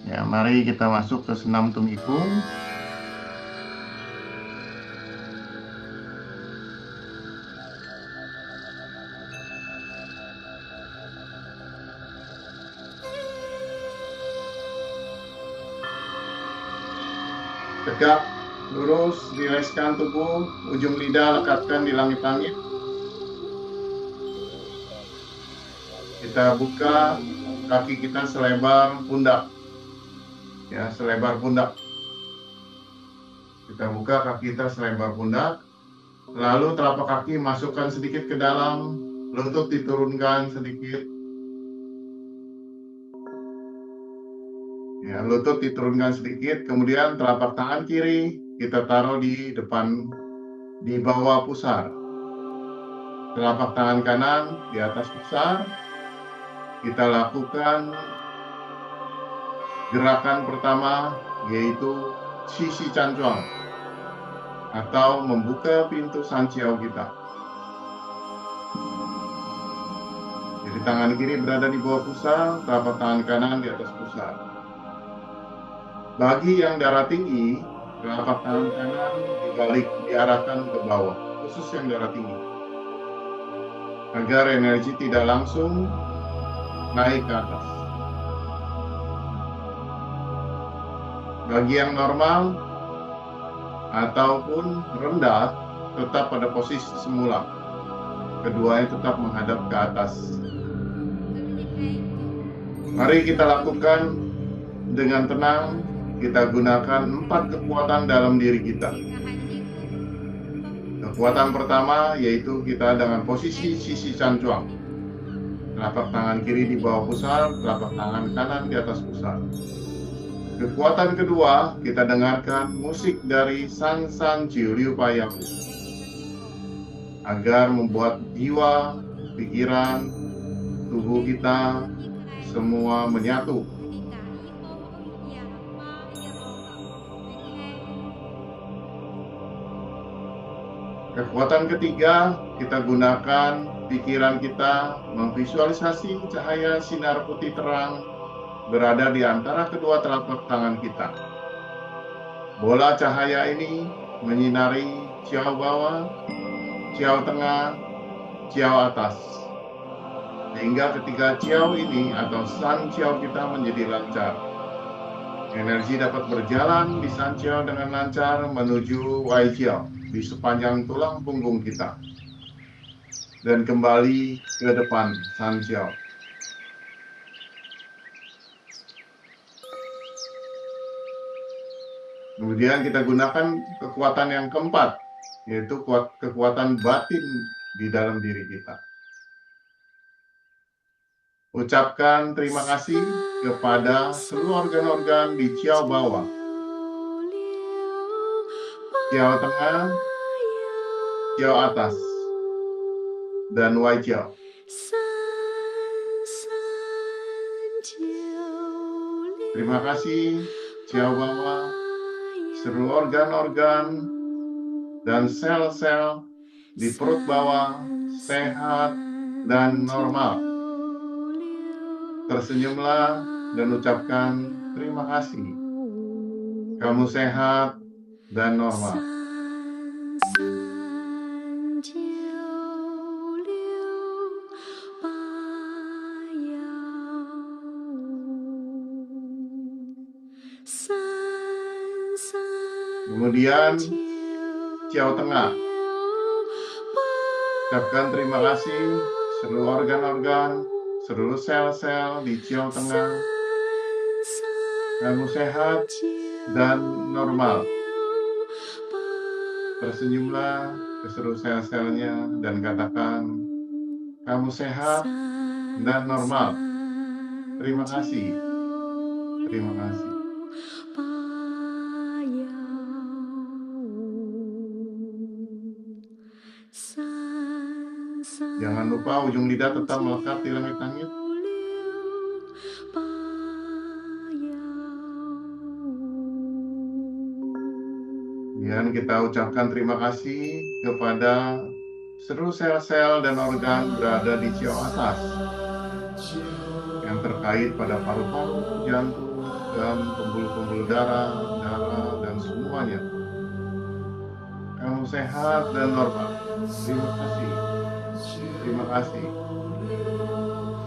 Ya, mari kita masuk ke senam tungikung. Tegak, lurus, rilekskan tubuh, ujung lidah lekatkan di langit-langit. Kita buka kaki kita selebar pundak. Ya, selebar pundak. Kita buka kaki kita selebar pundak. Lalu telapak kaki masukkan sedikit ke dalam, lutut diturunkan sedikit. Ya, lutut diturunkan sedikit, kemudian telapak tangan kiri kita taruh di depan, di bawah pusar. Telapak tangan kanan di atas pusar. Kita lakukan gerakan pertama, yaitu sisi cancuang atau membuka pintu sanciau kita. Jadi tangan kiri berada di bawah pusar, telapak tangan kanan di atas pusar. Bagi yang darah tinggi, telapak tangan kanan dibalik, diarahkan ke bawah, khusus yang darah tinggi, agar energi tidak langsung naik ke atas. Bagi yang normal ataupun rendah, tetap pada posisi semula. Keduanya tetap menghadap ke atas. Mari kita lakukan dengan tenang. Kita gunakan 4 kekuatan dalam diri kita. Kekuatan pertama yaitu kita dengan posisi sisi cancuang. Telapak tangan kiri di bawah pusar, telapak tangan kanan di atas pusar. Kekuatan kedua, kita dengarkan musik dari San San Chiu Liu Payahu agar membuat jiwa, pikiran, tubuh kita semua menyatu. Kekuatan ketiga, kita gunakan pikiran kita memvisualisasi cahaya sinar putih terang berada di antara kedua telapak tangan kita. Bola cahaya ini menyinari ciao bawah, ciao tengah, ciao atas. Sehingga ketika ciao ini atau san ciao kita menjadi lancar. Energi dapat berjalan di san ciao dengan lancar menuju wai ciao di sepanjang tulang punggung kita. Dan kembali ke depan san ciao. Kemudian kita gunakan kekuatan yang keempat, yaitu kekuatan batin di dalam diri kita. Ucapkan terima kasih kepada seluruh organ-organ di ciao bawah, ciao tengah, ciao atas, dan wai ciao. Terima kasih ciao bawah, seluruh organ-organ dan sel-sel di perut bawah sehat dan normal. Tersenyumlah dan ucapkan terima kasih. Kamu sehat dan normal. Kemudian ciao tengah. Ucapkan terima kasih seluruh organ-organ, seluruh sel-sel di ciao tengah. Kamu sehat dan normal. Tersenyumlah ke seluruh sel-selnya dan katakan, kamu sehat dan normal. Terima kasih. Terima kasih. Jangan lupa ujung lidah tetap melekat di langit-langit. Dan kita ucapkan terima kasih kepada seluruh sel-sel dan organ berada di ciao atas yang terkait pada paru-paru, jantung, dan pembuluh-pembuluh darah, dan semuanya. Kamu sehat dan normal. Terima kasih. Terima kasih.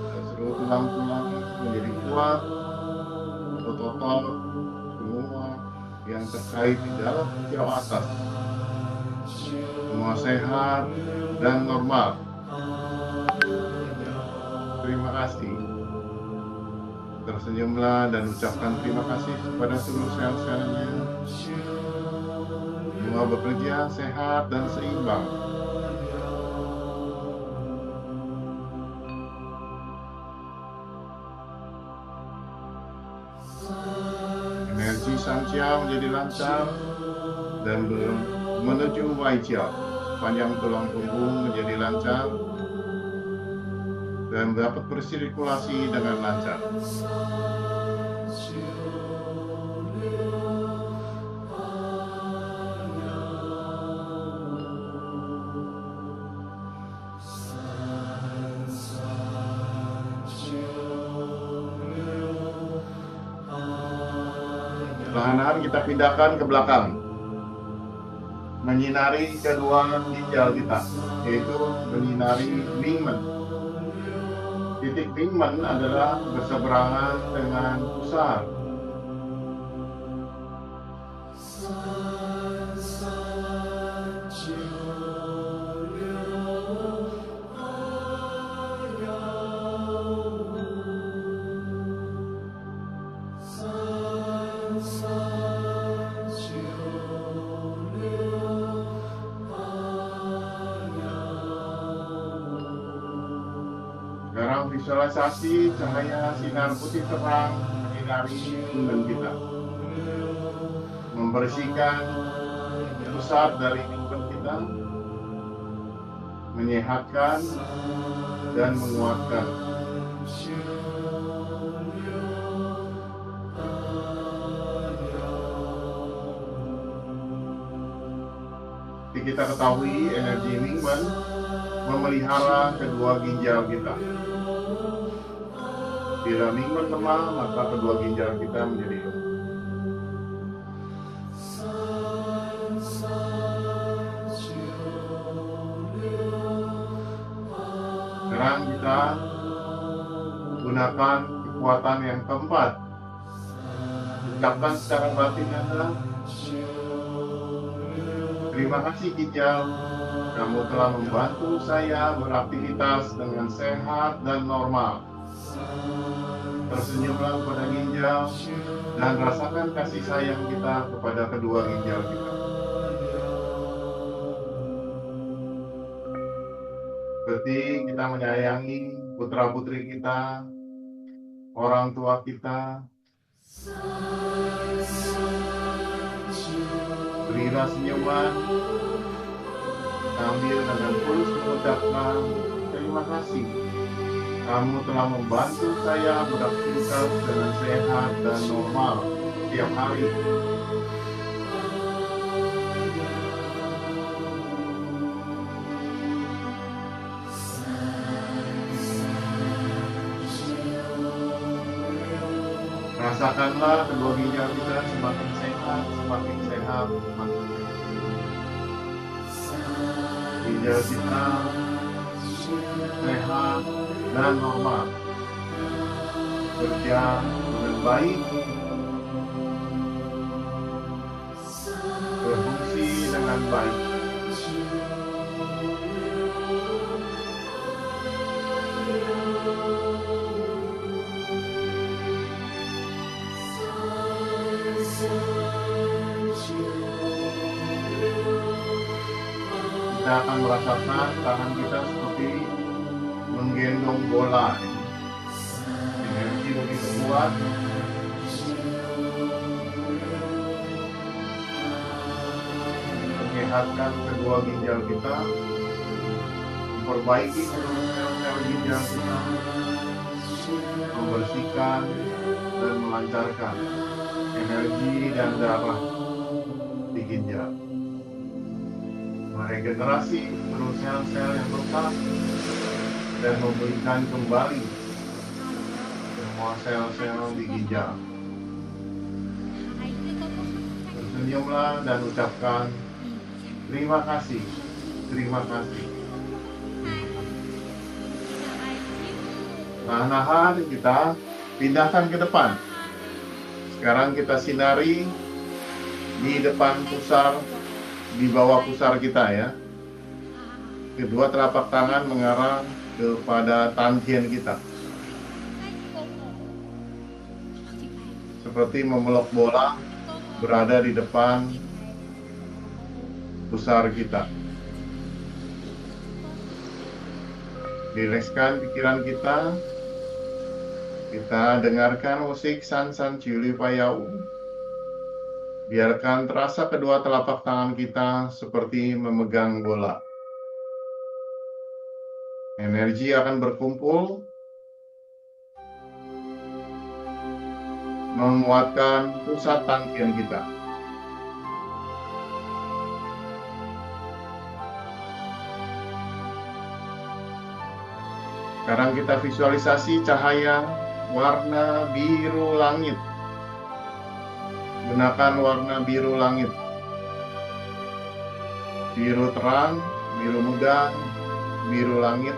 Dan seluruh tulang-tulang menjadi kuat, otot-otot semua yang terkait di dalam ciao atas semua sehat dan normal. Terima kasih. Tersenyumlah dan ucapkan terima kasih kepada seluruh sel-selnya. Semua bekerja sehat dan seimbang. Energi Sanjia menjadi lancar dan menuju Waijiao. Sepanjang tulang punggung menjadi lancar dan dapat bersirkulasi dengan lancar. Perlahan-lahan kita pindahkan ke belakang, menyinari kedua ginjal kita, yaitu menyinari Mingmen. Titik Mingmen adalah berseberangan dengan pusar. Sekarang visualisasi cahaya sinar putih terang menyinari Mingmen kita, membersihkan pusat dari Mingmen kita, menyehatkan dan menguatkan. Seperti kita ketahui, energi Mingmen memelihara kedua ginjal kita. Bila Mingmen lemah, maka kedua ginjal kita menjadi lemah. Sekarang kita gunakan kekuatan yang keempat. Ucapkan secara batin Anda, terima kasih ginjal, kamu telah membantu saya beraktivitas dengan sehat dan normal. Tersenyumlah pada ginjal dan rasakan kasih sayang kita kepada kedua ginjal kita. Seperti kita menyayangi putra-putri kita, orang tua kita. Berilah senyuman sambil dengan tulus mengucapkan terima kasih. Kamu telah membantu saya beraktivitas dengan sehat dan normal setiap hari. Rasakanlah kedua ginjal kita semakin sehat, semakin sehat, semakin sehat. Ginjal kita sehat dan normal, bekerja dengan baik, berfungsi dengan baik. Kita akan merasakan tangan kita seperti menggendong bola. Energi begitu kuat. Menyehatkan kedua ginjal kita, memperbaiki seluruh sel-sel ginjal kita, membersihkan dan melancarkan energi dan darah di ginjal, meregenerasi seluruh sel-sel yang rusak dan memulihkan kembali semua sel-sel di ginjal. Tersenyumlah dan ucapkan terima kasih, terima kasih. Perlahan-lahan kita pindahkan ke depan. Sekarang kita sinari di depan pusar, di bawah pusar kita ya. Kedua telapak tangan mengarah kepada tangkian kita, seperti memeluk bola berada di depan pusar kita. Rilekskan pikiran kita. Kita dengarkan musik San San Ciuli Payau. Biarkan terasa kedua telapak tangan kita seperti memegang bola. Energi akan berkumpul, menguatkan pusat tangkian kita. Sekarang kita visualisasi cahaya warna biru langit. Gunakan warna biru langit. Biru terang, biru muda, biru langit.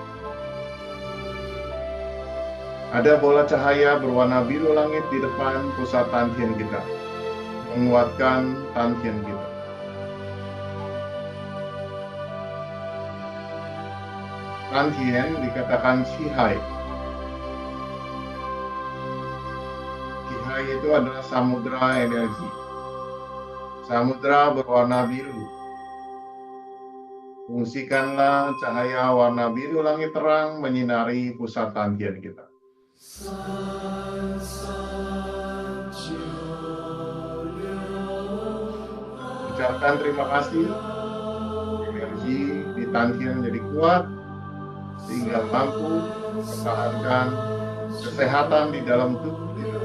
Ada bola cahaya berwarna biru langit di depan pusat tantien kita, menguatkan tantien kita. Tantien dikatakan Qihai. Qihai itu adalah samudra energi. Samudra berwarna biru. Fungsikanlah cahaya warna biru langit terang menyinari pusat tantien kita. Ucapkan terima kasih. Energi di tantien jadi kuat sehingga mampu mempertahankan kesehatan di dalam tubuh kita,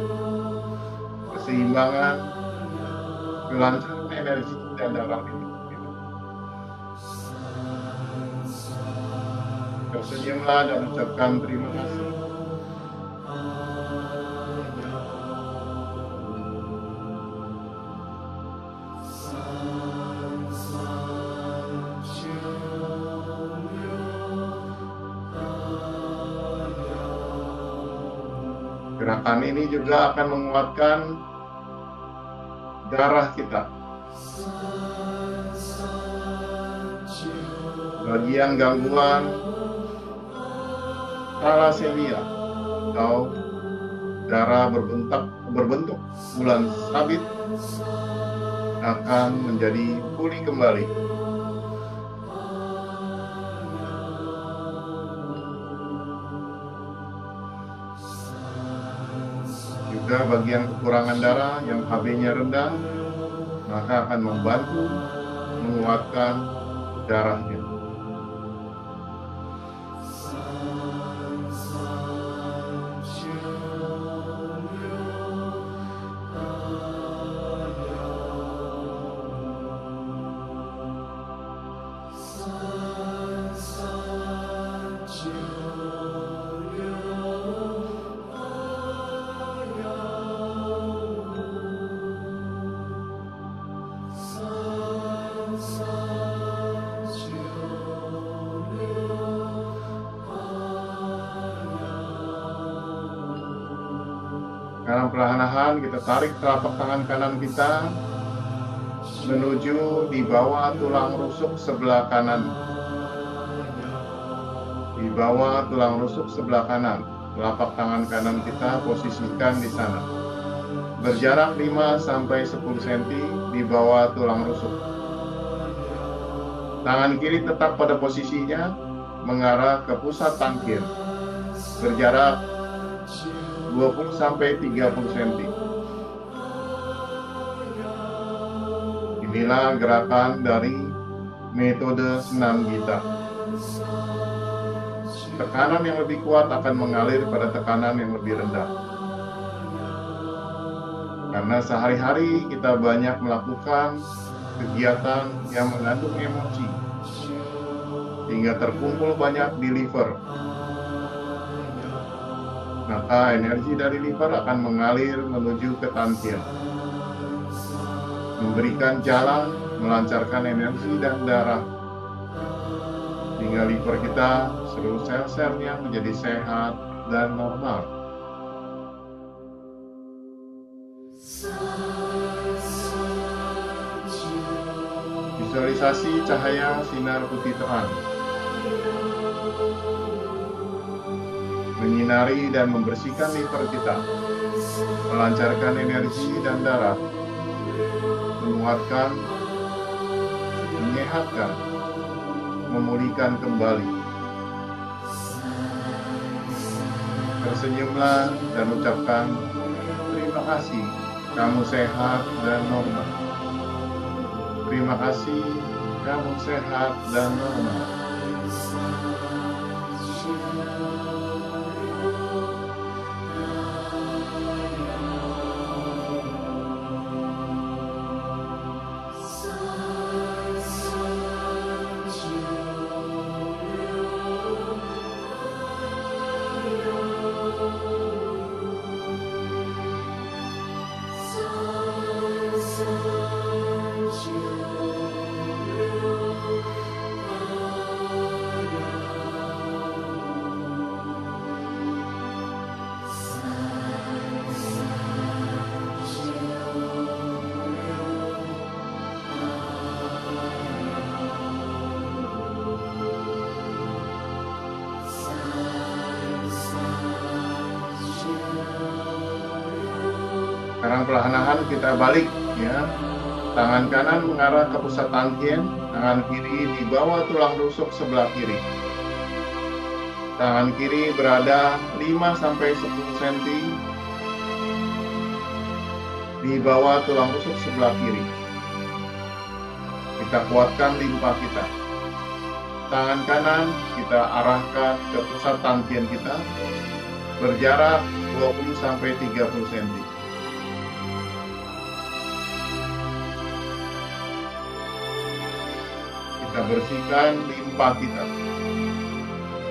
keseimbangan, kelancaran energi dan darah hidup kita. Tersenyumlah dan ucapkan terima kasih. Gerakan ini juga akan menguatkan darah kita. Bagian gangguan thalassemia atau darah berbentuk bulan sabit akan menjadi pulih kembali. Juga bagian kekurangan darah yang HB-nya rendah, maka akan membantu menguatkan darahnya. Sekarang perlahan-lahan kita tarik telapak tangan kanan kita menuju di bawah tulang rusuk sebelah kanan. Di bawah tulang rusuk sebelah kanan, telapak tangan kanan kita posisikan di sana. Berjarak 5-10 cm di bawah tulang rusuk. Tangan kiri tetap pada posisinya mengarah ke pusat tangkir. Berjarak 20-30 cm. Inilah gerakan dari metode senam gita. Tekanan yang lebih kuat akan mengalir pada tekanan yang lebih rendah. Karena sehari-hari kita banyak melakukan kegiatan yang mengandung emosi, hingga terkumpul banyak di liver. Maka energi dari liver akan mengalir menuju ke tantien, memberikan jalan, melancarkan energi dan darah, hingga liver kita, seluruh sel-selnya menjadi sehat dan normal. Visualisasi cahaya sinar putih terang menyinari dan membersihkan liver kita, melancarkan energi dan darah, menguatkan, menyehatkan, memulihkan kembali. Tersenyumlah dan ucapkan terima kasih, kamu sehat dan normal. Terima kasih, kamu sehat dan normal. Sekarang perlahan-lahan kita balik ya. Tangan kanan mengarah ke pusat tangkien, tangan kiri di bawah tulang rusuk sebelah kiri. Tangan kiri berada 5-10 cm di bawah tulang rusuk sebelah kiri. Kita kuatkan limpa kita. Tangan kanan kita arahkan ke pusat tangkien kita, berjarak 20-30 cm. Kita bersihkan limpa kita.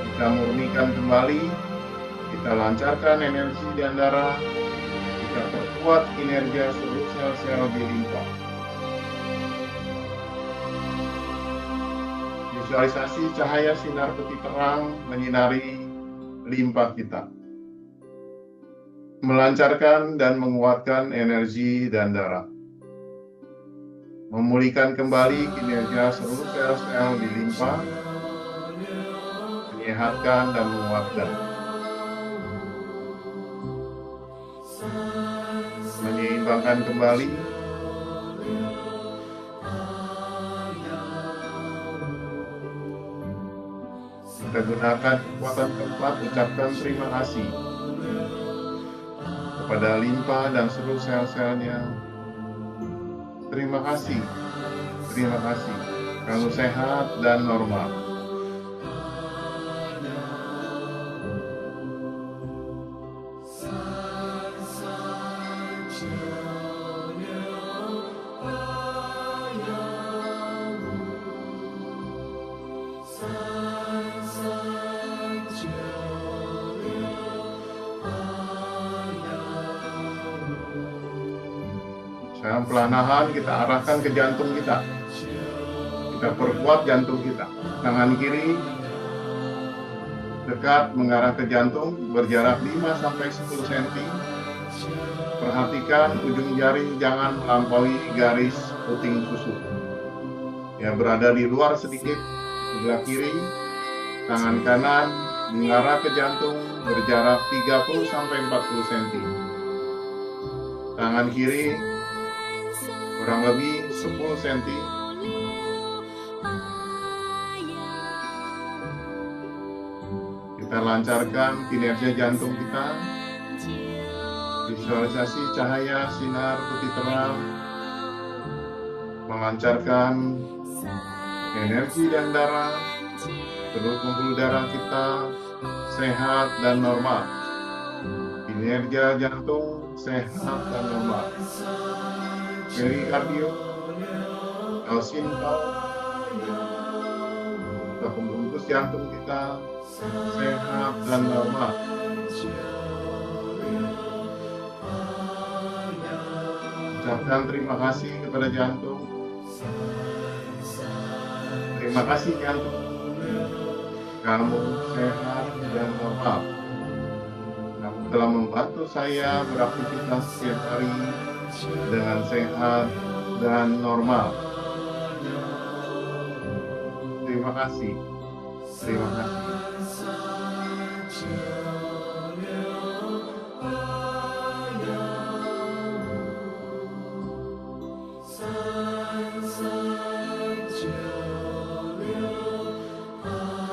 Kita murnikan kembali. Kita lancarkan energi dan darah. Kita perkuat kinerja seluruh sel-sel di limpa. Visualisasi cahaya sinar putih terang menyinari limpa kita, melancarkan dan menguatkan energi dan darah, memulihkan kembali kinerja seluruh sel-sel di limpa, menyehatkan dan menguatkan, menyeimbangkan kembali, kita gunakan kekuatan keempat, ucapkan terima kasih kepada limpa dan seluruh sel-selnya. Terima kasih, kamu sehat dan normal. Sekarang perlahan kita arahkan ke jantung kita. Kita perkuat jantung kita. Tangan kiri dekat mengarah ke jantung, berjarak 5-10 cm. Perhatikan ujung jari jangan melampaui garis puting susu. Ya, berada di luar sedikit sebelah kiri. Tangan kanan mengarah ke jantung, berjarak 30-40 cm. Tangan kiri kurang lebih 10 cm. Kita lancarkan kinerja jantung kita. Visualisasi cahaya sinar putih terang melancarkan energi dan darah. Seluruh pembuluh darah kita sehat dan normal. Kinerja jantung sehat dan normal. Perikardio, L-simpal, atau pembungkus jantung kita sehat dan normal. Ucapkan terima kasih kepada jantung. Terima kasih jantung, kamu sehat dan normal. Kamu telah membantu saya beraktivitas setiap hari dengan sehat dan normal. Terima kasih. Terima kasih.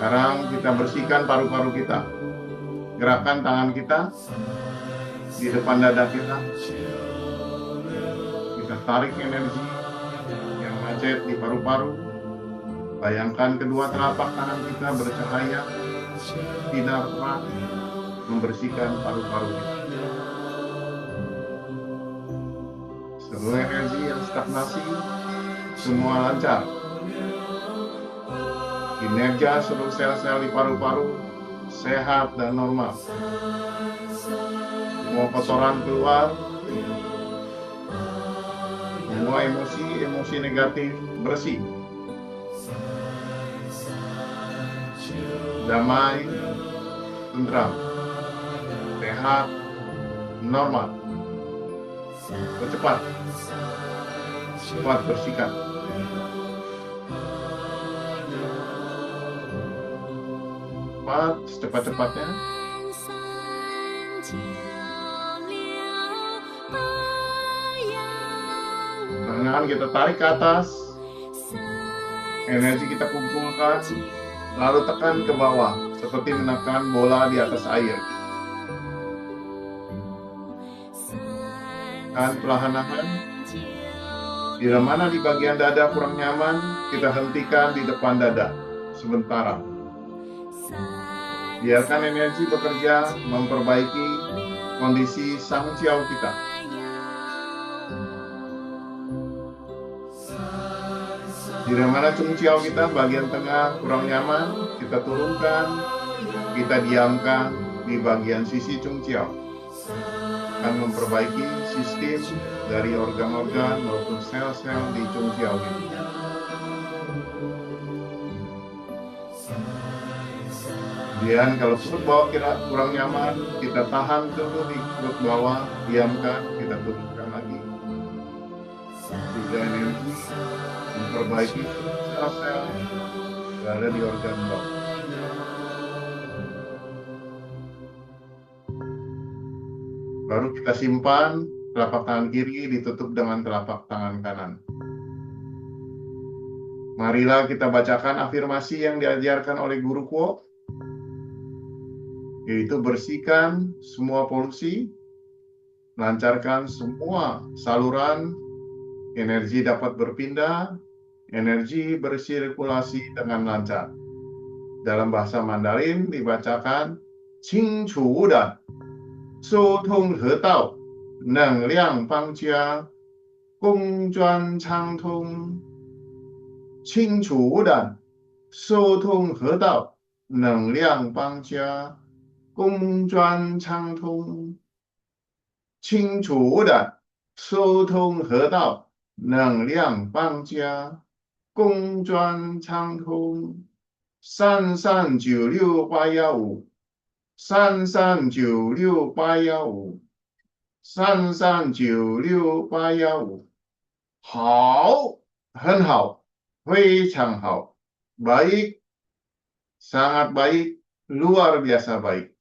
Sekarang kita bersihkan paru-paru kita. Gerakan tangan kita di depan dada kita. Kita tarik energi yang macet di paru-paru. Bayangkan kedua telapak tangan kita bercahaya, sinar terang, membersihkan paru-paru kita. Seluruh energi yang stagnasi, semua lancar. Kinerja seluruh sel-sel di paru-paru sehat dan normal. Semua kotoran keluar. Semua emosi negatif bersih. Damai, tentram, sehat, normal. Cepat bersihkan. Secepat-cepatnya. Tangan kita tarik ke atas. Energi kita kumpulkan, lalu tekan ke bawah, seperti menekan bola di atas air. Dan perlahan-lahan, bila mana di bagian dada kurang nyaman, kita hentikan di depan dada sementara. Biarkan energi bekerja memperbaiki kondisi sang ciao kita. Bila mana cung ciao kita bagian tengah kurang nyaman, kita turunkan, kita diamkan di bagian sisi cung ciao. Akan memperbaiki sistem dari organ-organ maupun sel-sel di cung ciao kita. Kemudian kalau perut bawah kita kurang nyaman, kita tahan dulu di perut bawah, diamkan, kita turunkan lagi. Juga energi memperbaiki sel-sel yang ada di organ bawah. Baru kita simpan telapak tangan kiri ditutup dengan telapak tangan kanan. Marilah kita bacakan afirmasi yang diajarkan oleh Guru Kuo, yaitu bersihkan semua polusi, lancarkan semua saluran, energi dapat berpindah, energi bersirkulasi dengan lancar. Dalam bahasa Mandarin dibacakan Qing Chu Dan, Shou Tong He Dao, Neng Liang Bang Jia, Gong Zhuan Chang Tong. Qing Chu Dan, Shou Tong He Dao, Neng Liang Bang Jia, Gong Zhuan Chang Tong. Qing Chu Dan, Shou Tong He Dao, Neng Liang Bang Jia, Gong Zhuan Chang Tong. 33968515， 33968515， 33968515， 好，很好，非常好，baik, sangat baik, luar biasa baik.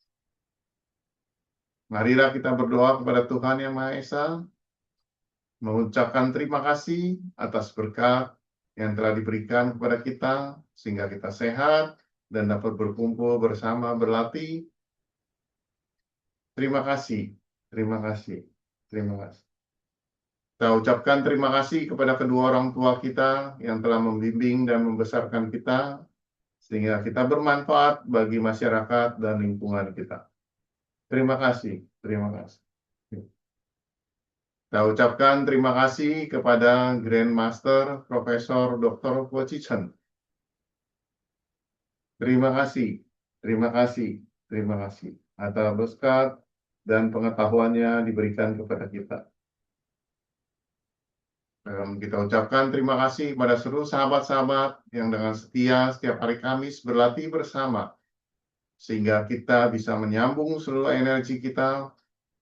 Marilah kita berdoa kepada Tuhan Yang Maha Esa, mengucapkan terima kasih atas berkat yang telah diberikan kepada kita, sehingga kita sehat dan dapat berkumpul bersama berlatih. Terima kasih, terima kasih, terima kasih. Kita ucapkan terima kasih kepada kedua orang tua kita yang telah membimbing dan membesarkan kita, sehingga kita bermanfaat bagi masyarakat dan lingkungan kita. Terima kasih, terima kasih. Kita ucapkan terima kasih kepada Grandmaster Profesor Dr. Guo Zichen. Terima kasih, terima kasih, terima kasih atas berkat dan pengetahuannya diberikan kepada kita. Dan kita ucapkan terima kasih kepada seluruh sahabat-sahabat yang dengan setia setiap hari Kamis berlatih bersama, sehingga kita bisa menyambung seluruh energi kita,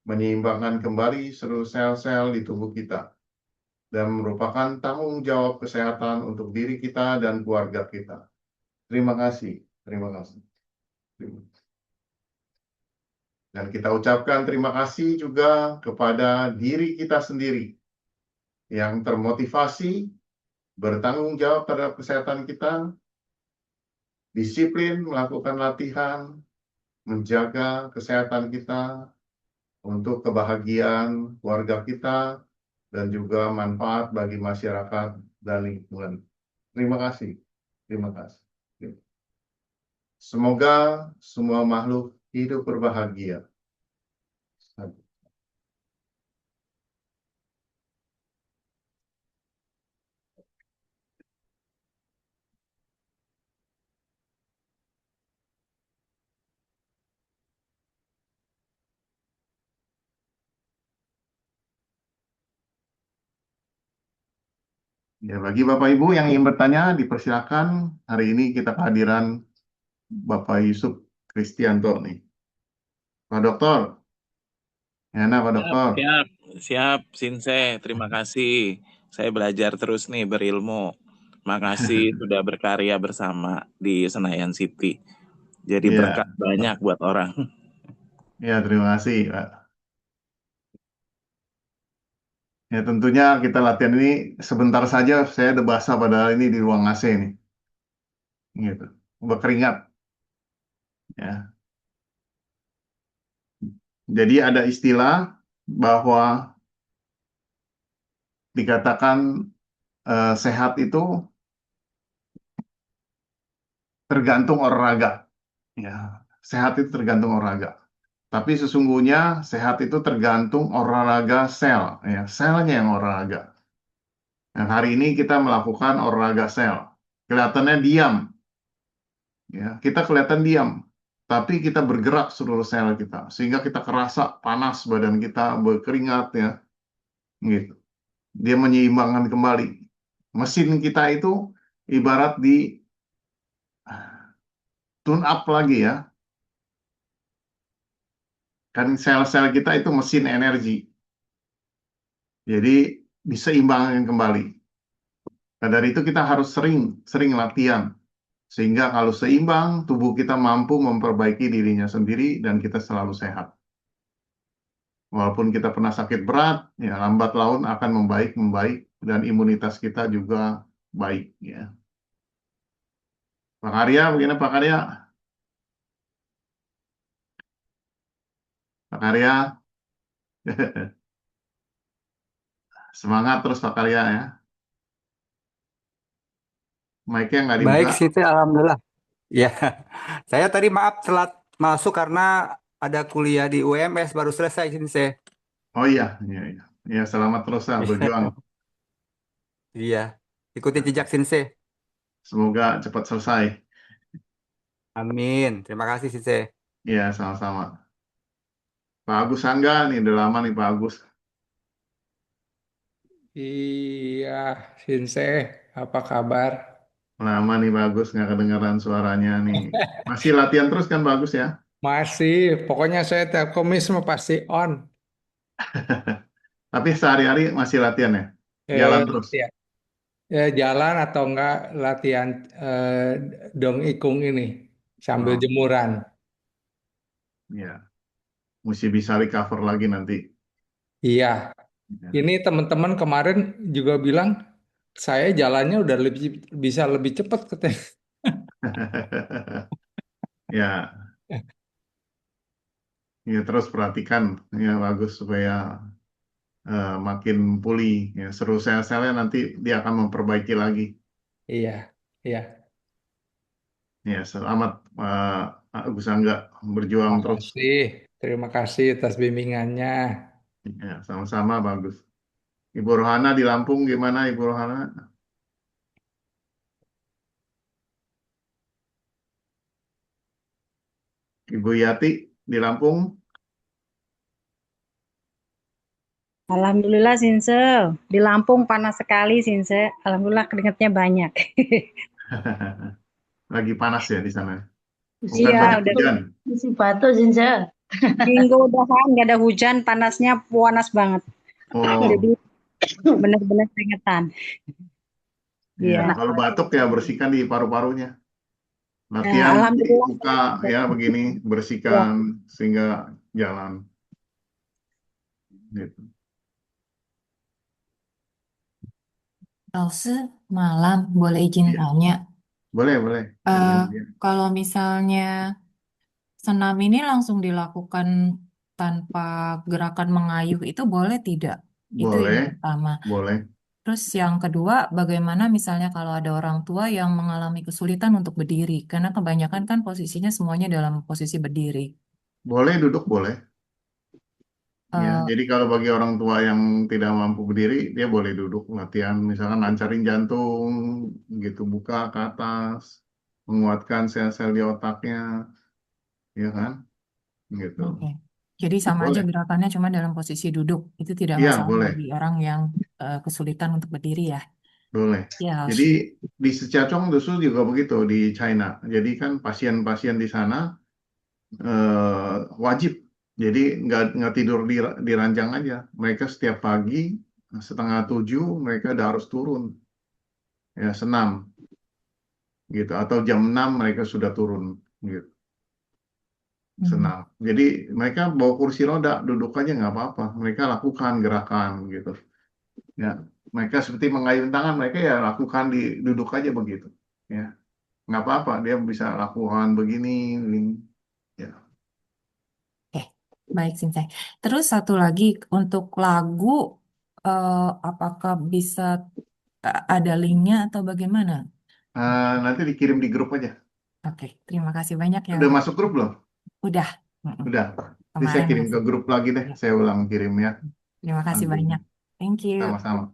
menyeimbangkan kembali seluruh sel-sel di tubuh kita, dan merupakan tanggung jawab kesehatan untuk diri kita dan keluarga kita. Terima kasih, terima kasih. Dan kita ucapkan terima kasih juga kepada diri kita sendiri yang termotivasi, bertanggung jawab terhadap kesehatan kita, disiplin melakukan latihan, menjaga kesehatan kita untuk kebahagiaan keluarga kita dan juga manfaat bagi masyarakat dan lingkungan. Terima kasih. Terima kasih. Semoga semua makhluk hidup berbahagia. Ya, bagi Bapak Ibu yang ingin bertanya, dipersilakan. Hari ini kita kehadiran Bapak Yusuf Kristianto nih. Pak Dokter, ya, Pak Siap, Dokter. siap, siap, Sinse. Terima kasih. Saya belajar terus nih berilmu. Makasih sudah berkarya bersama di Senayan City. Jadi berkat Ya, banyak buat orang. ya, terima kasih, Pak. Ya, tentunya kita latihan ini sebentar saja. Saya ada basah padahal ini di ruang AC nih. Gitu. Berkeringat. Ya. Jadi ada istilah bahwa dikatakan sehat itu tergantung olahraga. Ya, sehat itu tergantung olahraga. Tapi sesungguhnya sehat itu tergantung olahraga sel. Ya, selnya yang olahraga. Nah, hari ini kita melakukan olahraga sel. Kelihatannya diam. Ya, kita kelihatan diam. Tapi kita bergerak seluruh sel kita. Sehingga kita kerasa panas badan kita, berkeringat ya. Gitu. Dia menyeimbangkan kembali. Mesin kita itu ibarat di tune up lagi ya. Kan sel-sel kita itu mesin energi. Jadi diseimbangkan kembali. Nah, dari itu kita harus sering latihan. Sehingga kalau seimbang, tubuh kita mampu memperbaiki dirinya sendiri dan kita selalu sehat. Walaupun kita pernah sakit berat, ya lambat laun akan membaik dan imunitas kita juga baik ya. Pak Arya, begini Pak Arya. Pak Arya, semangat terus Pak Arya ya. Mic-nya nggak Baik dibuka. sih, Teh, alhamdulillah. Ya, saya tadi maaf telat masuk karena ada kuliah di UMS baru selesai sini saya. Oh iya, iya, iya. Ya, selamat terus lah berjuang. Iya, ikutin jejak Sinse. Semoga cepat selesai. Amin. Terima kasih Sinse. Ya, sama-sama. Pak Agus Angga nih, udah lama nih Pak Agus. Iya, Sinse, apa kabar? Lama nih Pak Agus, nggak kedengaran suaranya nih. Masih latihan terus kan Pak Agus ya? Masih, pokoknya saya Telkomis mah pasti on. Tapi sehari-hari masih latihan ya? Eh, Jalan terus? ya, jalan atau enggak latihan dong ikung ini sambil Oh, jemuran. ya. Mesti bisa recover lagi nanti. Iya, Ya. ini teman-teman kemarin juga bilang saya jalannya udah bisa lebih cepat katanya. Ya, ya terus perhatikan ya bagus supaya makin pulih. Ya, seru sel-selnya nanti dia akan memperbaiki lagi. Iya, iya. Ya, selamat Agus Angga berjuang terus. Terima kasih atas bimbingannya. Ya, sama-sama bagus. Ibu Rohana di Lampung gimana Ibu Rohana? Ibu Yati di Lampung? Alhamdulillah Sinse, di Lampung panas sekali Sinse. Alhamdulillah keringatnya banyak. Lagi panas ya di sana. Bukan Iya, banyak udah hujan. Isi batu Zinza. minggu udahan nggak ada hujan, panasnya panas banget. Oh, Jadi benar-benar keringetan. ya. Iya. Kalau batuk ya bersihkan di paru-parunya. Ya, Latihan alhamdulillah. buka ya begini Ya. bersihkan sehingga jalan. Gitu. 老师，malam boleh izin Iya. tanya. Boleh, boleh. Eh, Izin dia. kalau misalnya senam ini langsung dilakukan tanpa gerakan mengayuh itu boleh tidak? Itu yang Boleh, pertama. boleh. Terus yang kedua, bagaimana misalnya kalau ada orang tua yang mengalami kesulitan untuk berdiri? Karena kebanyakan kan posisinya semuanya dalam posisi berdiri. Boleh duduk, boleh. Ya, Eh, jadi kalau bagi orang tua yang tidak mampu berdiri, dia boleh duduk latihan, misalkan lancarin jantung, gitu, buka ke atas, menguatkan sel-sel di otaknya, ya kan, gitu. oke. Jadi sama aja Boleh. gerakannya cuma dalam posisi duduk. Itu tidak Iya, masalah boleh, bagi orang yang kesulitan untuk berdiri ya. boleh. Ya, Jadi di Sichuan justru juga begitu di China. Jadi kan pasien-pasien di sana wajib. Jadi nggak tidur di ranjang aja. Mereka setiap pagi 6:30 mereka udah harus turun, ya senam. Gitu, atau jam 6 mereka sudah turun, gitu, hmm, senam. Jadi mereka bawa kursi roda, duduk aja nggak apa-apa, mereka lakukan gerakan, gitu ya. Mereka seperti mengayun tangan, mereka ya lakukan duduk aja begitu, ya, nggak apa-apa, dia bisa lakukan begini, ya. oke. Baik, Sinsai. Terus satu lagi untuk lagu, eh, apakah bisa ada linknya atau bagaimana? Nanti dikirim di grup aja. Oke, terima kasih banyak ya Udah untuk masuk grup belum? udah. Mm-mm. Udah. Nanti saya Kemarin kirim ke masuk. grup lagi deh, Ya, saya ulang kirim ya, terima kasih nantinya. banyak. Thank you. Sama-sama.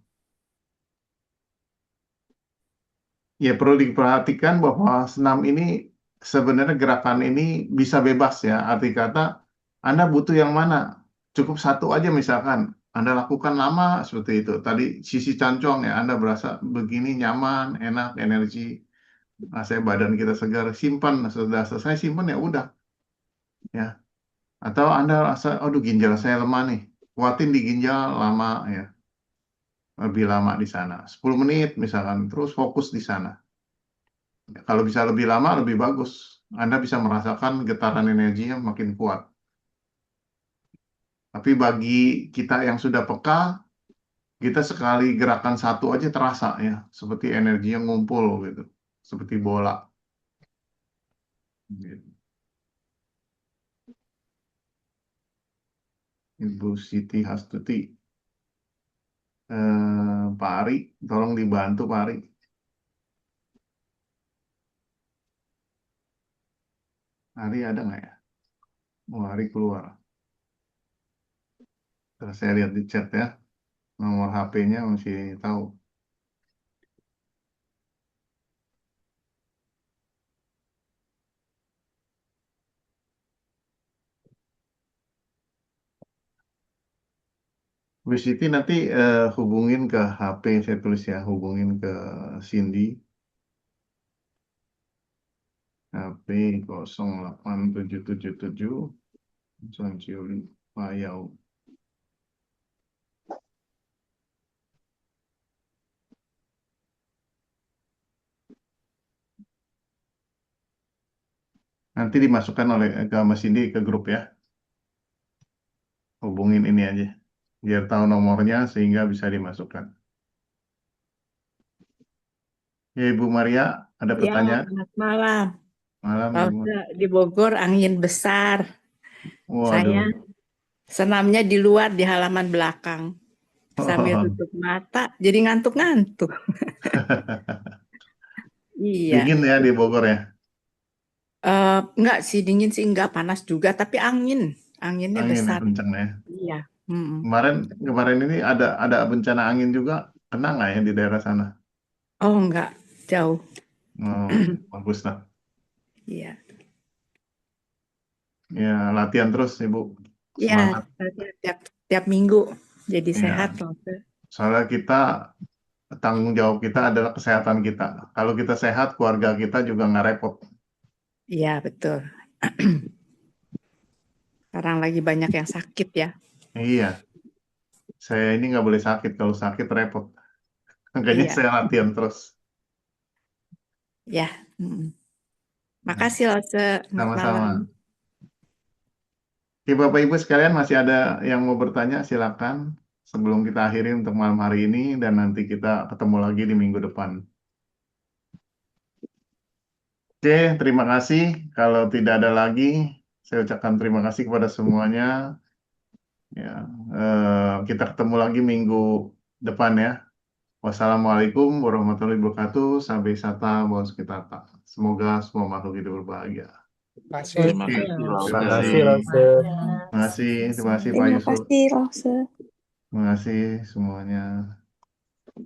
Ya, perlu diperhatikan bahwa senam ini sebenarnya gerakan ini bisa bebas ya. Arti kata, Anda butuh yang mana? Cukup satu aja misalkan. Anda lakukan lama seperti itu. Tadi sisi cancong ya, Anda berasa begini nyaman, enak, energi. Saya badan kita segar, simpan. Sudah selesai simpan ya udah. Ya. Atau Anda rasa, aduh ginjal saya lemah nih. Kuatin di ginjal lama ya. Lebih lama di sana. 10 menit misalkan. Terus fokus di sana. Kalau bisa lebih lama, lebih bagus. Anda bisa merasakan getaran energinya makin kuat. Tapi bagi kita yang sudah peka, kita sekali gerakan satu aja terasa ya, seperti energinya ngumpul gitu, seperti bola. Gitu. Ibu Siti Hastuti, Pak Ari, tolong dibantu Pak Ari. Ari ada nggak ya? Oh, Ari keluar. Terus saya lihat di chat ya, nomor HP-nya masih tahu. Bu Siti nanti hubungin ke HP, saya tulis ya, hubungin ke Cindy, HP 08777 Ciuli Payau. Nanti dimasukkan oleh ke Mas Cindy ke grup ya. Hubungin ini aja. Biar tahu nomornya sehingga bisa dimasukkan. Ya Ibu Maria, ada Ya, pertanyaan? selamat malam. Malam Kalau Ibu. di Bogor angin besar. Saya Waduh. senamnya di luar di halaman belakang. Sambil tutup mata, jadi ngantuk-ngantuk. Iya. Dingin ya di Bogor ya. Enggak sih, dingin sih enggak, panas juga, tapi anginnya Angin ya besar. kencang ya. Iya. Mm-mm. Kemarin ini ada bencana angin juga, kena nggak ya di daerah sana? Oh, enggak, jauh. Oh, bagus lah. Iya. Ya, latihan terus Ibu. Iya, Semangat. tiap minggu jadi Ya, sehat loh. soalnya tanggung jawab kita adalah kesehatan kita. Kalau kita sehat, keluarga kita juga nggak repot. Iya, betul. Sekarang lagi banyak yang sakit ya. Iya, saya ini nggak boleh sakit. Kalau sakit repot. Makanya Iya, saya latihan terus. ya. Mm. Makasih loh, selamat malam. Sama-sama. Oke, Bapak Ibu sekalian masih ada yang mau bertanya, silakan. Sebelum kita akhiri untuk malam hari ini dan nanti kita ketemu lagi di minggu depan. Oke, terima kasih. Kalau tidak ada lagi, saya ucapkan terima kasih kepada semuanya. Ya, kita ketemu lagi minggu depan ya. Wassalamualaikum warahmatullahi wabarakatuh. Sampai sata, bos kita. Semoga semua makhluk hidup berbahagia. Kasih. Terima Oke, kasih, terima Lause. kasih. Makasih, Lause. Terima kasih, terima kasih Pak Terima Yusuf. kasih, Lause. Terima kasih semuanya.